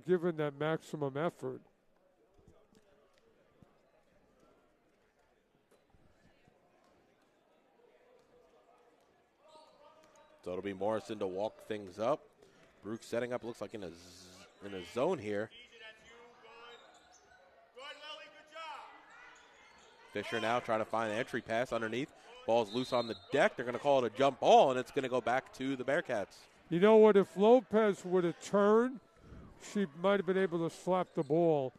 giving that maximum effort. So it'll be Morrison to walk things up. Baruch setting up, looks like in a zone here. Fisher now trying to find an entry pass underneath. Ball's loose on the deck. They're going to call it a jump ball, and it's going to go back to the Bearcats. You know what? If Lopez would have turned, she might have been able to slap the ball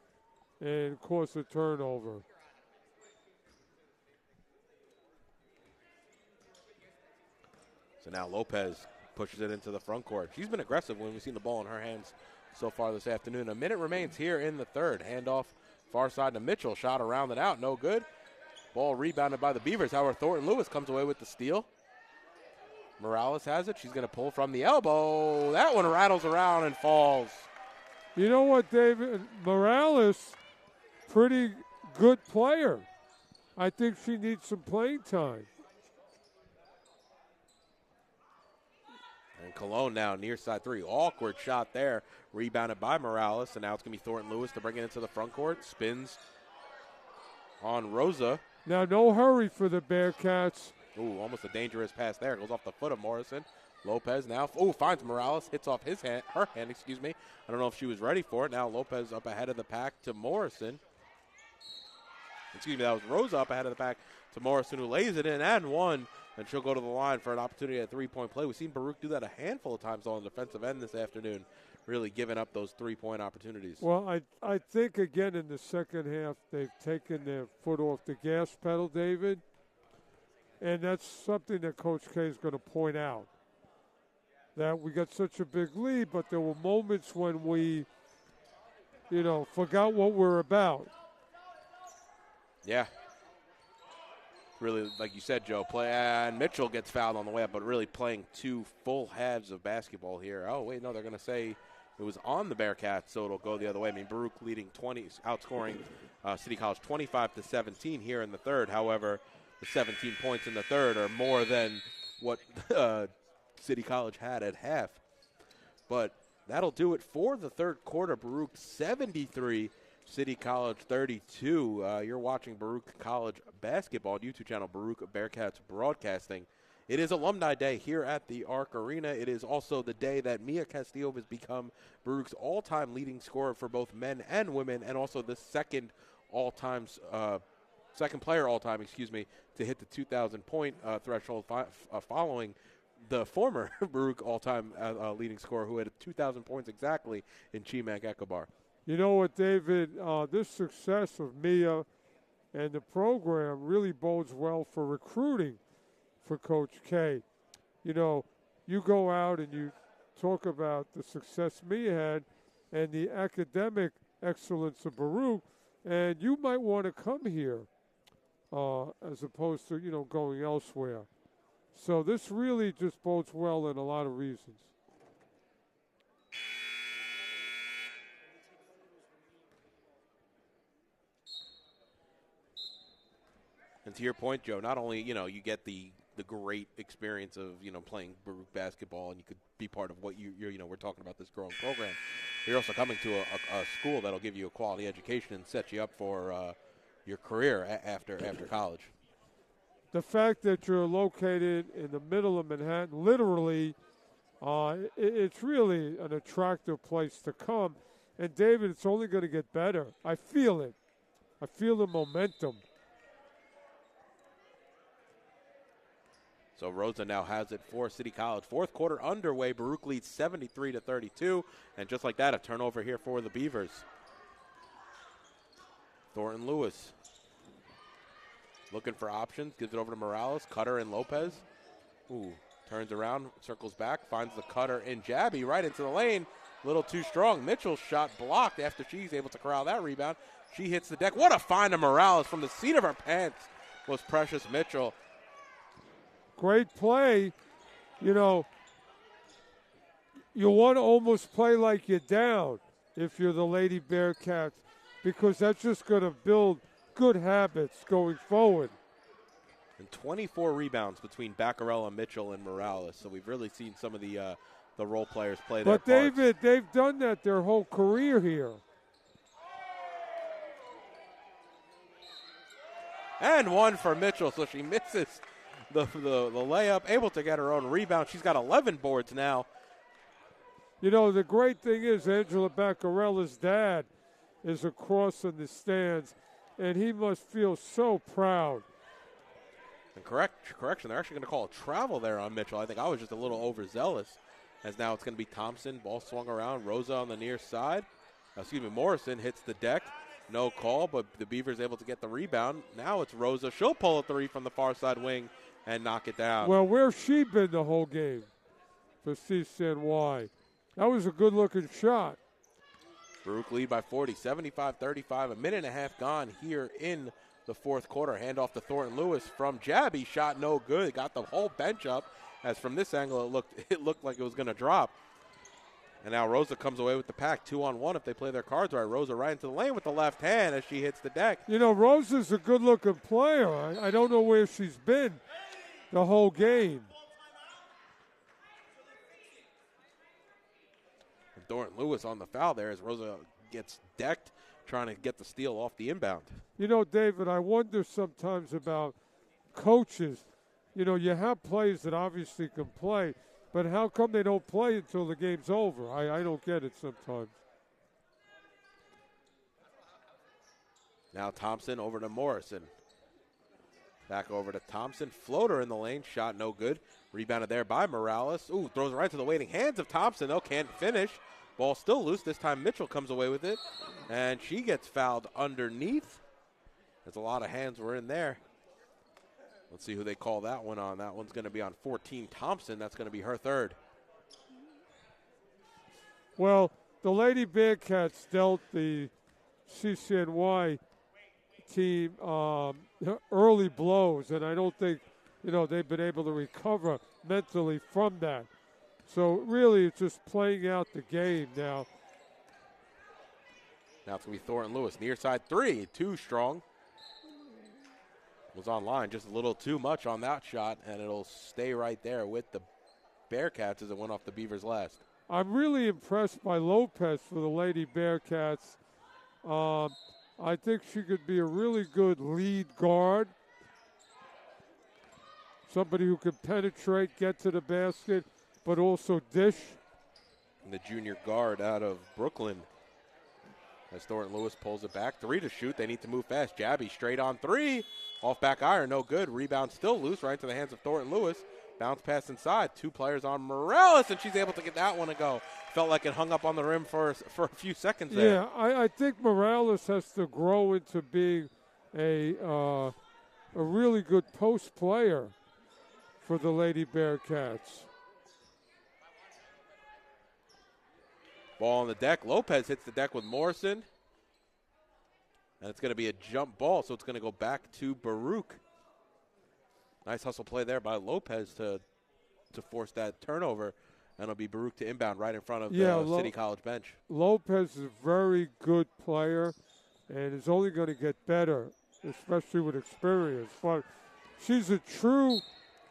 and cause a turnover. So now Lopez pushes it into the front court. She's been aggressive when we've seen the ball in her hands so far this afternoon. A minute remains here in the third. Handoff far side to Mitchell. Shot around and out. No good. Ball rebounded by the Beavers. However, Thornton Lewis comes away with the steal. Morales has it. She's going to pull from the elbow. That one rattles around and falls. You know what, David? Morales, pretty good player. I think she needs some playing time. And Cologne now near side three. Awkward shot there. Rebounded by Morales. And now it's going to be Thornton Lewis to bring it into the front court. Spins on Rosa. Now, no hurry for the Bearcats. Ooh, almost a dangerous pass there. Goes off the foot of Morrison. Lopez now, finds Morales. Hits off her hand. I don't know if she was ready for it. Now Lopez up ahead of the pack to Morrison. That was Rosa up ahead of the pack to Morrison, who lays it in and one. And she'll go to the line for an opportunity at three-point play. We've seen Baruch do that a handful of times on the defensive end this afternoon, really giving up those three-point opportunities. Well, I think, again, in the second half, they've taken their foot off the gas pedal, David. And that's something that Coach K is going to point out. That we got such a big lead, but there were moments when we, forgot what we're about. Yeah. Really, like you said, Joe, and Mitchell gets fouled on the way up, but really playing two full halves of basketball here. Oh, wait, no, they're going to say it was on the Bearcats, so it'll go the other way. I mean, Baruch leading outscoring City College 25-17 here in the third. However, the 17 points in the third are more than what City College had at half. But that'll do it for the third quarter. Baruch 73, City College 32. You're watching Baruch College basketball, YouTube channel Baruch Bearcats Broadcasting. It is Alumni Day here at the Arc Arena. It is also the day that Mia Castillo has become Baruch's all-time leading scorer for both men and women, and also the second player all-time, to hit the 2,000-point threshold following the former Baruch all-time leading scorer who had 2,000 points exactly in Chimak Ekobar. You know what, David? This success of Mia and the program really bodes well for recruiting for Coach K. You go out and you talk about the success Mia had and the academic excellence of Baruch, and you might want to come here as opposed to, going elsewhere. So this really just bodes well in a lot of reasons. And to your point, Joe, not only, you get the great experience of, playing Baruch basketball, and you could be part of what we're talking about this growing program. You're also coming to a school that'll give you a quality education and set you up for your career after college. The fact that you're located in the middle of Manhattan, literally, it's really an attractive place to come. And, David, it's only going to get better. I feel it. I feel the momentum. So Rosa now has it for City College. Fourth quarter underway. Baruch leads 73-32. And just like that, a turnover here for the Beavers. Thornton Lewis looking for options. Gives it over to Morales. Cutter and Lopez. Ooh, turns around, circles back, finds the cutter in Jabby right into the lane. A little too strong. Mitchell's shot blocked after she's able to corral that rebound. She hits the deck. What a find of Morales from the seat of her pants was Precious Mitchell. Great play. You want to almost play like you're down if you're the Lady Bearcats, because that's just going to build good habits going forward. And 24 rebounds between Baccarella, Mitchell, and Morales. So we've really seen some of the role players play their parts. But, David, they've done that their whole career here. And one for Mitchell, so she misses the layup, able to get her own rebound. She's got 11 boards now. The great thing is Angela Baccarella's dad is across in the stands, and he must feel so proud. And correction, they're actually going to call a travel there on Mitchell. I think I was just a little overzealous, as now it's going to be Thompson. Ball swung around. Rosa on the near side. Morrison hits the deck. No call, but the Beavers able to get the rebound. Now it's Rosa. She'll pull a three from the far side wing and knock it down. Well, where's she been the whole game for CCNY? That was a good-looking shot. Baruch lead by 40, 75-35. A minute and a half gone here in the fourth quarter. Handoff to Thornton Lewis from Jabby. Shot no good. Got the whole bench up. As from this angle, it looked like it was going to drop. And now Rosa comes away with the pack, 2-on-1 if they play their cards right. Rosa right into the lane with the left hand as she hits the deck. You know, Rosa's a good-looking player. I don't know where she's been the whole game. And Thornton Lewis on the foul there as Rosa gets decked, trying to get the steal off the inbound. You know, David, I wonder sometimes about coaches. You know, you have players that obviously can play, but how come they don't play until the game's over? I don't get it sometimes. Now Thompson over to Morrison. Back over to Thompson. Floater in the lane. Shot no good. Rebounded there by Morales. Ooh, throws it right to the waiting hands of Thompson. Oh, can't finish. Ball still loose. This time Mitchell comes away with it. And she gets fouled underneath. There's a lot of hands were in there. Let's see who they call that one on. That one's going to be on 14 Thompson. That's going to be her third. Well, the Lady Bearcats dealt the CCNY team early blows, and I don't think, you know, they've been able to recover mentally from that. So really it's just playing out the game now. Now it's going to be Thornton Lewis. Near side three, too strong. Was online just a little too much on that shot, and it'll stay right there with the Bearcats as it went off the Beavers last. I'm really impressed by Lopez for the Lady Bearcats. I think she could be a really good lead guard. Somebody who can penetrate, get to the basket, but also dish. And the junior guard out of Brooklyn. As Thornton Lewis pulls it back. 3 to shoot. They need to move fast. Jabby straight on 3. Off back iron, no good. Rebound still loose, right to the hands of Thornton Lewis. Bounce pass inside. 2 players on Morales, and she's able to get that one to go. Felt like it hung up on the rim for a few seconds there. Yeah, I think Morales has to grow into being a really good post player for the Lady Bearcats. Ball on the deck. Lopez hits the deck with Morrison. And it's going to be a jump ball, so it's going to go back to Baruch. Nice hustle play there by Lopez to force that turnover. And it'll be Baruch to inbound right in front of the City College bench. Lopez is a very good player and is only going to get better, especially with experience. But she's a true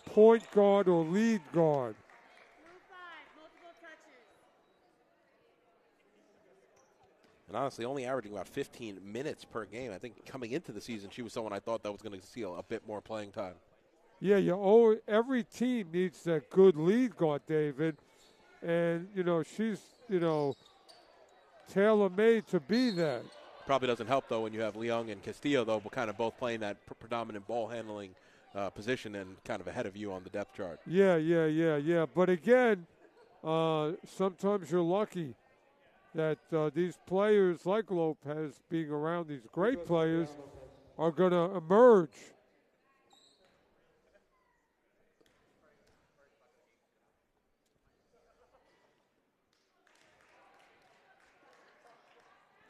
point guard or lead guard. And honestly, only averaging about 15 minutes per game. I think coming into the season, she was someone I thought that was going to see a bit more playing time. Yeah, every team needs that good lead guard, David. And, you know, she's, you know, tailor-made to be that. Probably doesn't help, though, when you have Leung and Castillo, though, but kind of both playing that predominant ball-handling position and kind of ahead of you on the depth chart. Yeah. But, again, sometimes you're lucky that these players like Lopez being around these great players are going to emerge.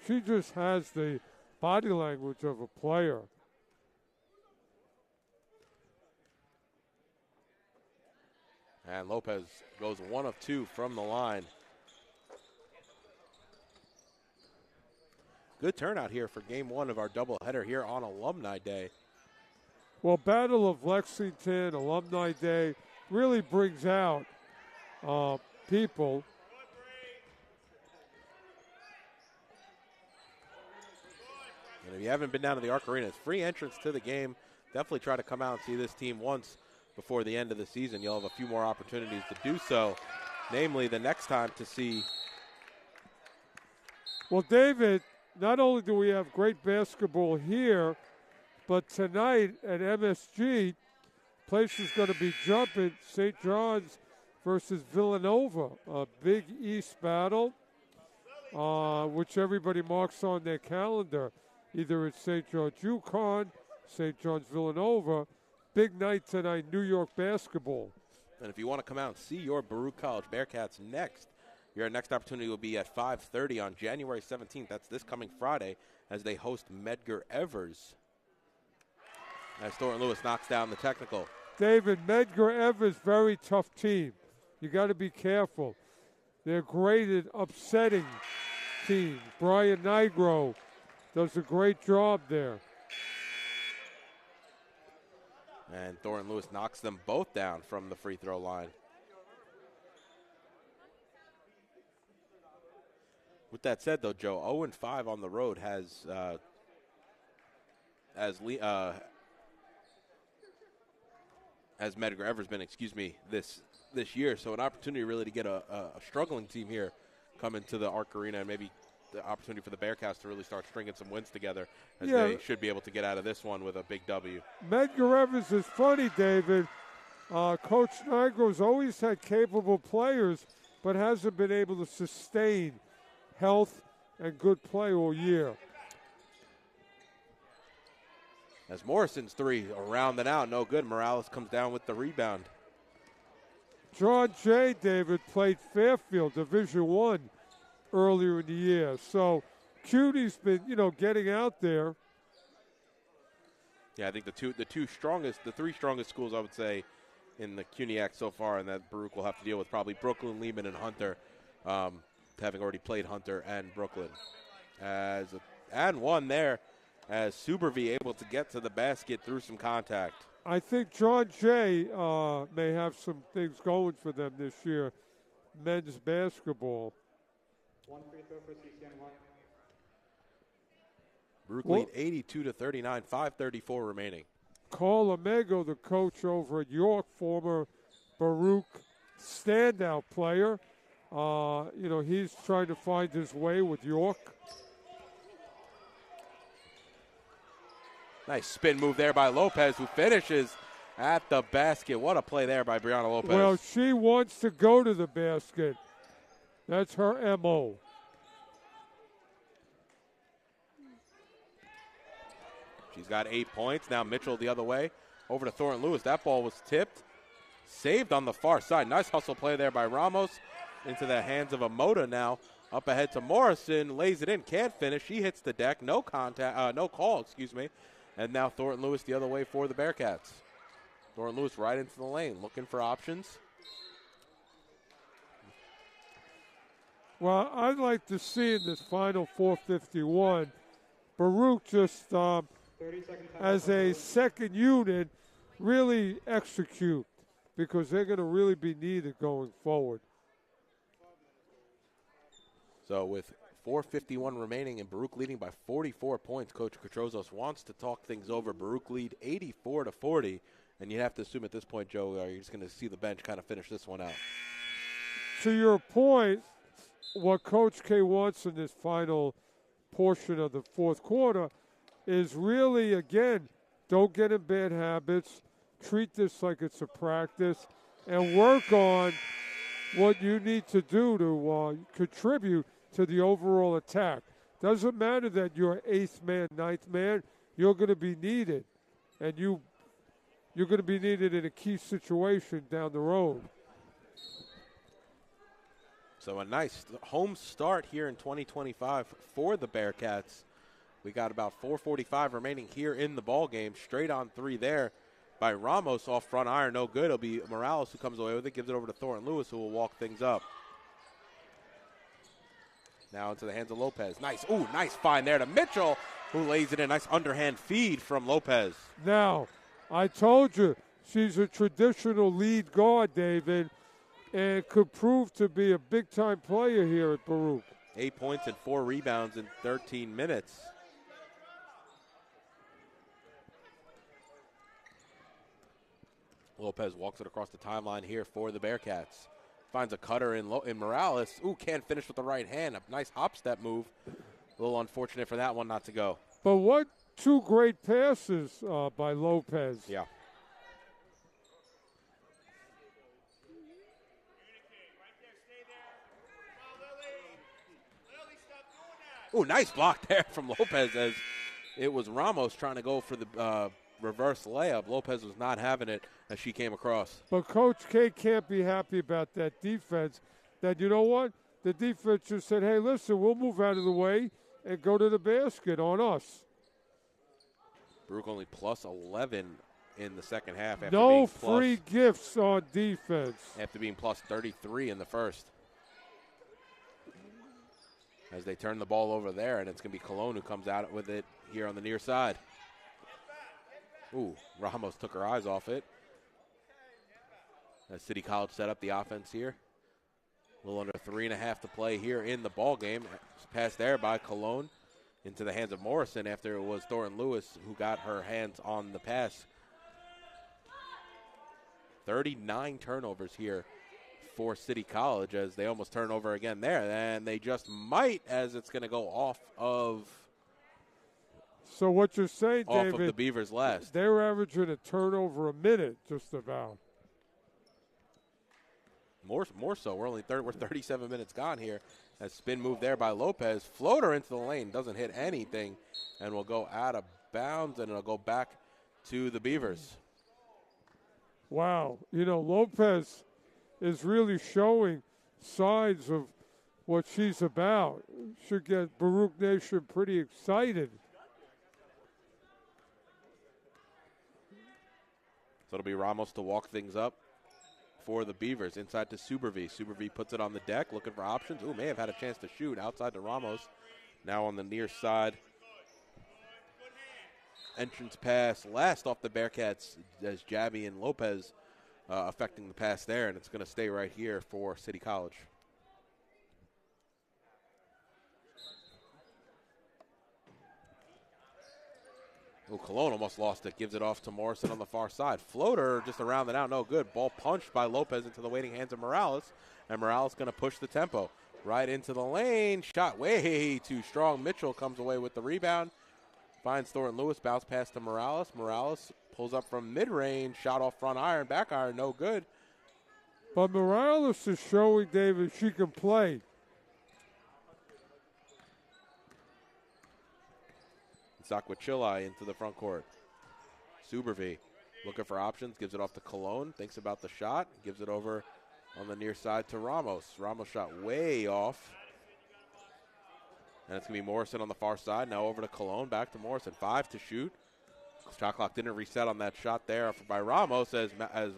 She just has the body language of a player. And Lopez goes 1 of 2 from the line. Good turnout here for game 1 of our doubleheader here on Alumni Day. Well, Battle of Lexington, Alumni Day, really brings out people. And if you haven't been down to the Arc Arena, it's free entrance to the game. Definitely try to come out and see this team once before the end of the season. You'll have a few more opportunities to do so, namely the next time to see. Well, David, not only do we have great basketball here, but tonight at MSG, place is going to be jumping. St. John's versus Villanova, a Big East battle, which everybody marks on their calendar. Either it's St. John's UConn, St. John's Villanova, big night tonight, New York basketball. And if you want to come out and see your Baruch College Bearcats next, your next opportunity will be at 5:30 on January 17th. That's this coming Friday as they host Medgar Evers. As Thornton Lewis knocks down the technical. David, Medgar Evers, very tough team. You got to be careful. They're great at upsetting teams. Brian Nigro does a great job there. And Thornton Lewis knocks them both down from the free throw line. With that said, though, Joe, 0-5 on the road has Medgar Evers been, this year. So an opportunity really to get a struggling team here come into the Arc Arena, and maybe the opportunity for the Bearcats to really start stringing some wins together, as they should be able to get out of this one with a big W. Medgar Evers is funny, David. Coach Nigro's always had capable players, but hasn't been able to sustain health and good play all year. As Morrison's three around and out, no good. Morales comes down with the rebound. John Jay, David, played Fairfield Division I earlier in the year. So CUNY's been, getting out there. Yeah, I think the three strongest schools, I would say, in the CUNYAC so far, and that Baruch will have to deal with, probably Brooklyn, Lehman, and Hunter, having already played Hunter and Brooklyn. And one there, as Subervie able to get to the basket through some contact. I think John Jay may have some things going for them this year, men's basketball. One free throw for CCNY. Baruch lead 82-39, 5:34 remaining. Carl Amego, the coach over at York, former Baruch standout player. He's trying to find his way with York. Nice spin move there by Lopez, who finishes at the basket. What a play there by Brianna Lopez. Well, she wants to go to the basket. That's her M.O. She's got 8 points. Now Mitchell the other way. Over to Thornton Lewis. That ball was tipped. Saved on the far side. Nice hustle play there by Ramos. Into the hands of Amota now. Up ahead to Morrison. Lays it in. Can't finish. She hits the deck. No call. And now Thornton Lewis the other way for the Bearcats. Thornton Lewis right into the lane. Looking for options. Well, I'd like to see in this final 4:51, Baruch just, as a second unit, really execute, because they're going to really be needed going forward. So with 4:51 remaining and Baruch leading by 44 points, Coach Katrozos wants to talk things over. Baruch lead 84-40, and you have to assume at this point, Joe, you're just going to see the bench kind of finish this one out. To your point, what Coach K wants in this final portion of the fourth quarter is really, again, don't get in bad habits, treat this like it's a practice, and work on what you need to do to contribute to the overall attack. Doesn't matter that you're eighth man, ninth man, you're going to be needed, and you're going to be needed in a key situation down the road. So a nice home start here in 2025 for the Bearcats. We got about 4:45 remaining here in the ball game. Straight on three there by Ramos off front iron. No good. It'll be Morales who comes away with it. Gives it over to Thornton Lewis, who will walk things up. Now into the hands of Lopez. Nice find there to Mitchell, who lays it in. Nice underhand feed from Lopez. Now, I told you, she's a traditional lead guard, David, and could prove to be a big-time player here at Baruch. 8 points and 4 rebounds in 13 minutes. Lopez walks it across the timeline here for the Bearcats. Finds a cutter in Morales. Can't finish with the right hand. A nice hop step move. A little unfortunate for that one not to go. But what two great passes by Lopez. Yeah. Nice block there from Lopez, as it was Ramos trying to go for the reverse layup. Lopez was not having it as she came across. But Coach K can't be happy about that defense. That, you know what? The defense just said, hey, listen, we'll move out of the way and go to the basket on us. Baruch only plus 11 in the second half. After No being free gifts on defense. After being plus 33 in the first. As they turn the ball over there, and it's going to be Cologne who comes out with it here on the near side. Ooh, Ramos took her eyes off it. As City College set up the offense here. A little under 3.5 to play here in the ball game. Pass there by Cologne into the hands of Morrison after it was Thornton Lewis who got her hands on the pass. 39 turnovers here for City College as they almost turn over again there. And they just might, as it's going to go off of. So what you're saying, off David, of the Beavers last. They're averaging a turnover a minute, just about. More so. We're 37 minutes gone here. As spin move there by Lopez. Floater into the lane. Doesn't hit anything. And will go out of bounds, and it'll go back to the Beavers. Wow. You know, Lopez is really showing signs of what she's about. Should get Baruch Nation pretty excited. So it'll be Ramos to walk things up for the Beavers. Inside to Subervi. Subervi puts it on the deck, looking for options. Ooh, may have had a chance to shoot outside to Ramos. Now on the near side. Entrance pass last off the Bearcats as Javi and Lopez affecting the pass there, and it's going to stay right here for City College. Oh, Cologne almost lost it. Gives it off to Morrison on the far side. Floater just around and out, no good. Ball punched by Lopez into the waiting hands of Morales, and Morales going to push the tempo right into the lane. Shot way too strong. Mitchell comes away with the rebound. Finds Thornton Lewis, bounce pass to Morales. Morales pulls up from mid-range, shot off front iron, back iron, no good. But Morales is showing, David, she can play. Sakwachilai into the front court. Subervi looking for options, gives it off to Cologne, thinks about the shot, gives it over on the near side to Ramos. Ramos shot way off. And it's going to be Morrison on the far side. Now over to Cologne, back to Morrison. 5 to shoot. Shot clock didn't reset on that shot there by Ramos as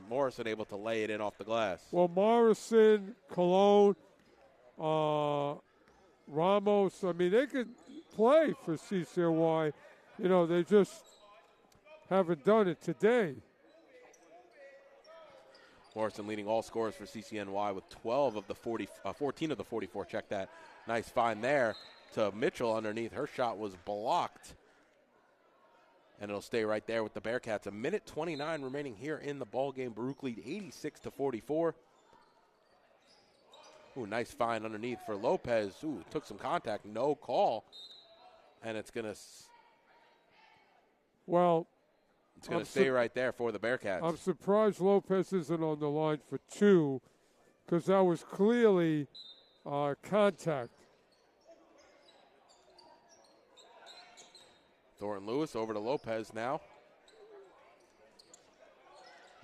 Morrison able to lay it in off the glass. Well, Morrison, Cologne, Ramos, I mean, they could play for CCNY. You know, they just haven't done it today. Morrison leading all scorers for CCNY with 14 of the 44. Check that. Nice find there to Mitchell underneath. Her shot was blocked. And it'll stay right there with the Bearcats. 1:29 remaining here in the ball game. Baruch lead 86-44. Ooh, nice find underneath for Lopez. Ooh, took some contact, no call. And it's going to stay right there for the Bearcats. I'm surprised Lopez isn't on the line for 2 because that was clearly contact. Thornton Lewis over to Lopez now.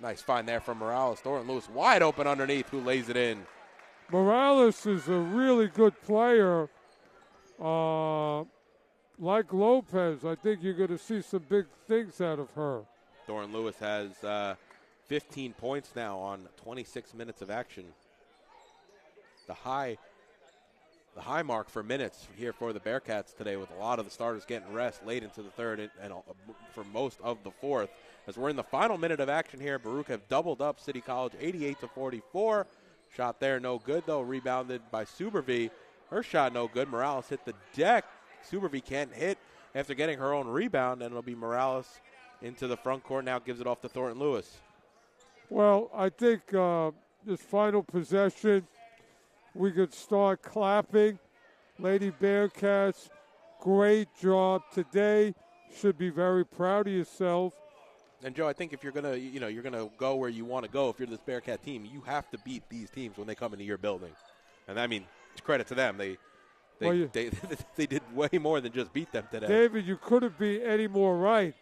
Nice find there from Morales. Thornton Lewis wide open underneath, who lays it in. Morales is a really good player. Like Lopez, I think you're going to see some big things out of her. Thornton Lewis has 15 points now on 26 minutes of action. The high mark for minutes here for the Bearcats today, with a lot of the starters getting rest late into the third and for most of the fourth. As we're in the final minute of action here, Baruch have doubled up City College 88-44. Shot there, no good though. Rebounded by Subervi. Her shot no good. Morales hit the deck. Subervi can't hit after getting her own rebound, and it'll be Morales into the front court now. Gives it off to Thornton Lewis. Well, I think this final possession, we could start clapping. Lady Bearcats, great job today. Should be very proud of yourself. And Joe, I think if you're gonna go where you want to go, if you're this Bearcat team, you have to beat these teams when they come into your building. And I mean, credit to them. They did way more than just beat them today. David, you couldn't be any more right.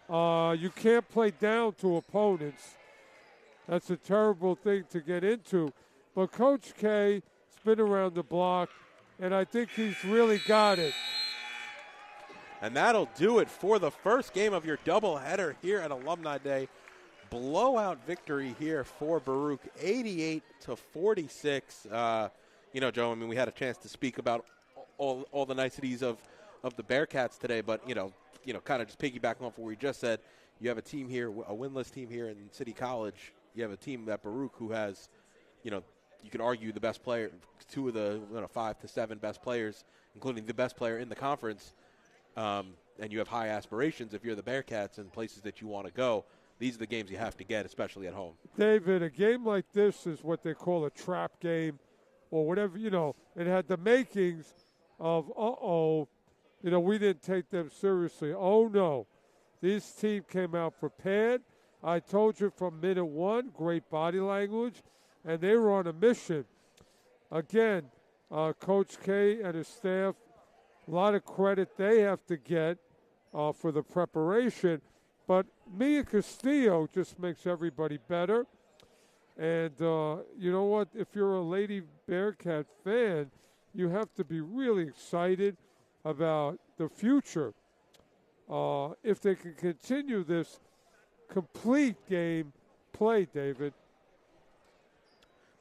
You can't play down to opponents. That's a terrible thing to get into. But Coach K has been around the block, and I think he's really got it. And that'll do it for the first game of your doubleheader here at Alumni Day. Blowout victory here for Baruch, 88-46. Joe, I mean, we had a chance to speak about all the niceties of the Bearcats today, but, kind of just piggybacking off what we just said, you have a team here, a winless team here in City College. You have a team at Baruch who has, you could argue the best player, two of the 5 to 7 best players, including the best player in the conference. And you have high aspirations if you're the Bearcats and places that you want to go. These are the games you have to get, especially at home. David, a game like this is what they call a trap game or whatever, It had the makings of, we didn't take them seriously. Oh, no. This team came out prepared. I told you from minute one, great body language, and they were on a mission. Again, Coach K and his staff, a lot of credit they have to get for the preparation. But Mia Castillo just makes everybody better. And you know what? If you're a Lady Bearcat fan, you have to be really excited about the future. If they can continue this complete game play, David.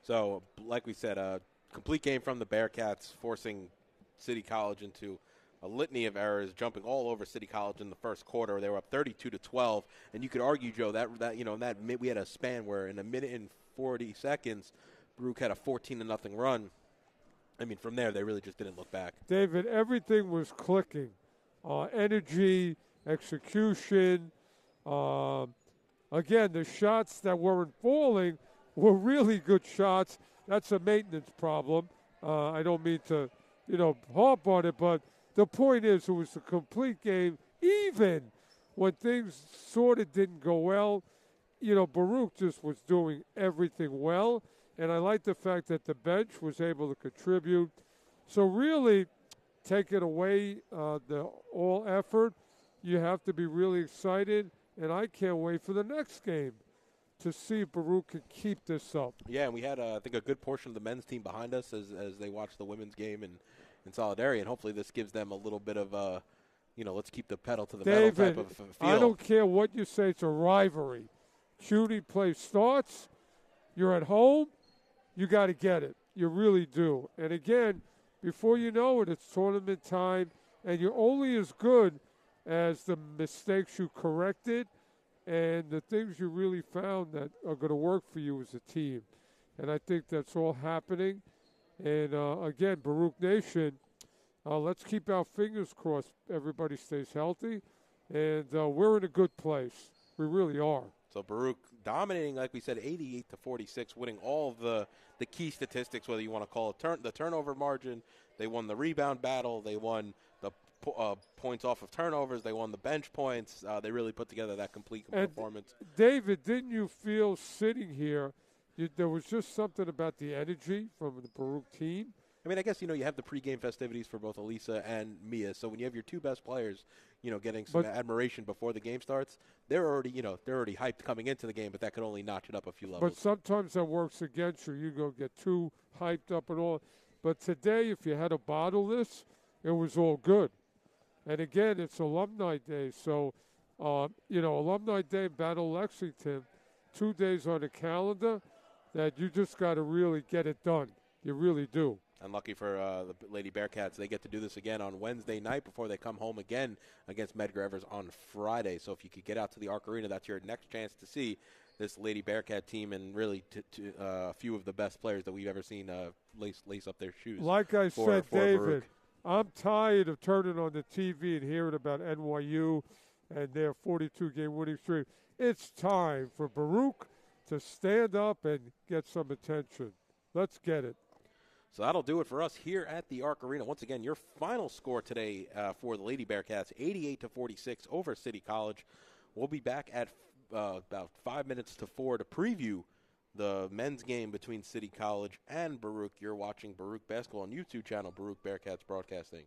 So, like we said, a complete game from the Bearcats, forcing City College into a litany of errors, jumping all over City College in the first quarter. They were up 32-12, and you could argue, Joe, that we had a span where in a minute and 40 seconds, Baruch had a 14-0 run. I mean, from there, they really just didn't look back. David, everything was clicking. Energy, execution. Again, the shots that weren't falling were really good shots. That's a maintenance problem. I don't mean to, harp on it, but the point is it was a complete game, even when things sort of didn't go well. Baruch just was doing everything well, and I like the fact that the bench was able to contribute. So really, taking away the all effort, you have to be really excited, and I can't wait for the next game to see if Baruch can keep this up. Yeah, and we had, I think, a good portion of the men's team behind us as they watched the women's game in solidarity, and hopefully this gives them a little bit of let's keep the pedal to the metal type of feel. I don't care what you say. It's a rivalry. CUNY play starts. You're at home. You got to get it. You really do. And again, before you know it, it's tournament time, and you're only as good as the mistakes you corrected and the things you really found that are going to work for you as a team. And I think that's all happening. And, again, Baruch Nation, let's keep our fingers crossed everybody stays healthy. And we're in a good place. We really are. So Baruch dominating, like we said, 88-46, winning all of the key statistics, whether you want to call it the turnover margin. They won the rebound battle. They won the points off of turnovers. They won the bench points. They really put together that complete performance. David, didn't you feel sitting here, there was just something about the energy from the Baruch team? I mean, I guess, you have the pregame festivities for both Elisa and Mia. So when you have your two best players, getting some admiration before the game starts, they're already hyped coming into the game, but that could only notch it up a few levels. But sometimes that works against you. You go get too hyped up and all. But today, if you had to bottle this, it was all good. And again, it's Alumni Day. So, Alumni Day, Battle Lexington, 2 days on the calendar that you just got to really get it done. You really do. And lucky for the Lady Bearcats, they get to do this again on Wednesday night before they come home again against Medgar Evers on Friday. So if you could get out to the Arc Arena, that's your next chance to see this Lady Bearcat team and really a few of the best players that we've ever seen lace up their shoes. Like I said, David, Baruch. I'm tired of turning on the TV and hearing about NYU and their 42-game winning streak. It's time for Baruch to stand up and get some attention. Let's get it. So that'll do it for us here at the Arc Arena. Once again, your final score today for the Lady Bearcats, 88-46 over City College. We'll be back at about 5 minutes to 4 to preview the men's game between City College and Baruch. You're watching Baruch Basketball on YouTube channel, Baruch Bearcats Broadcasting.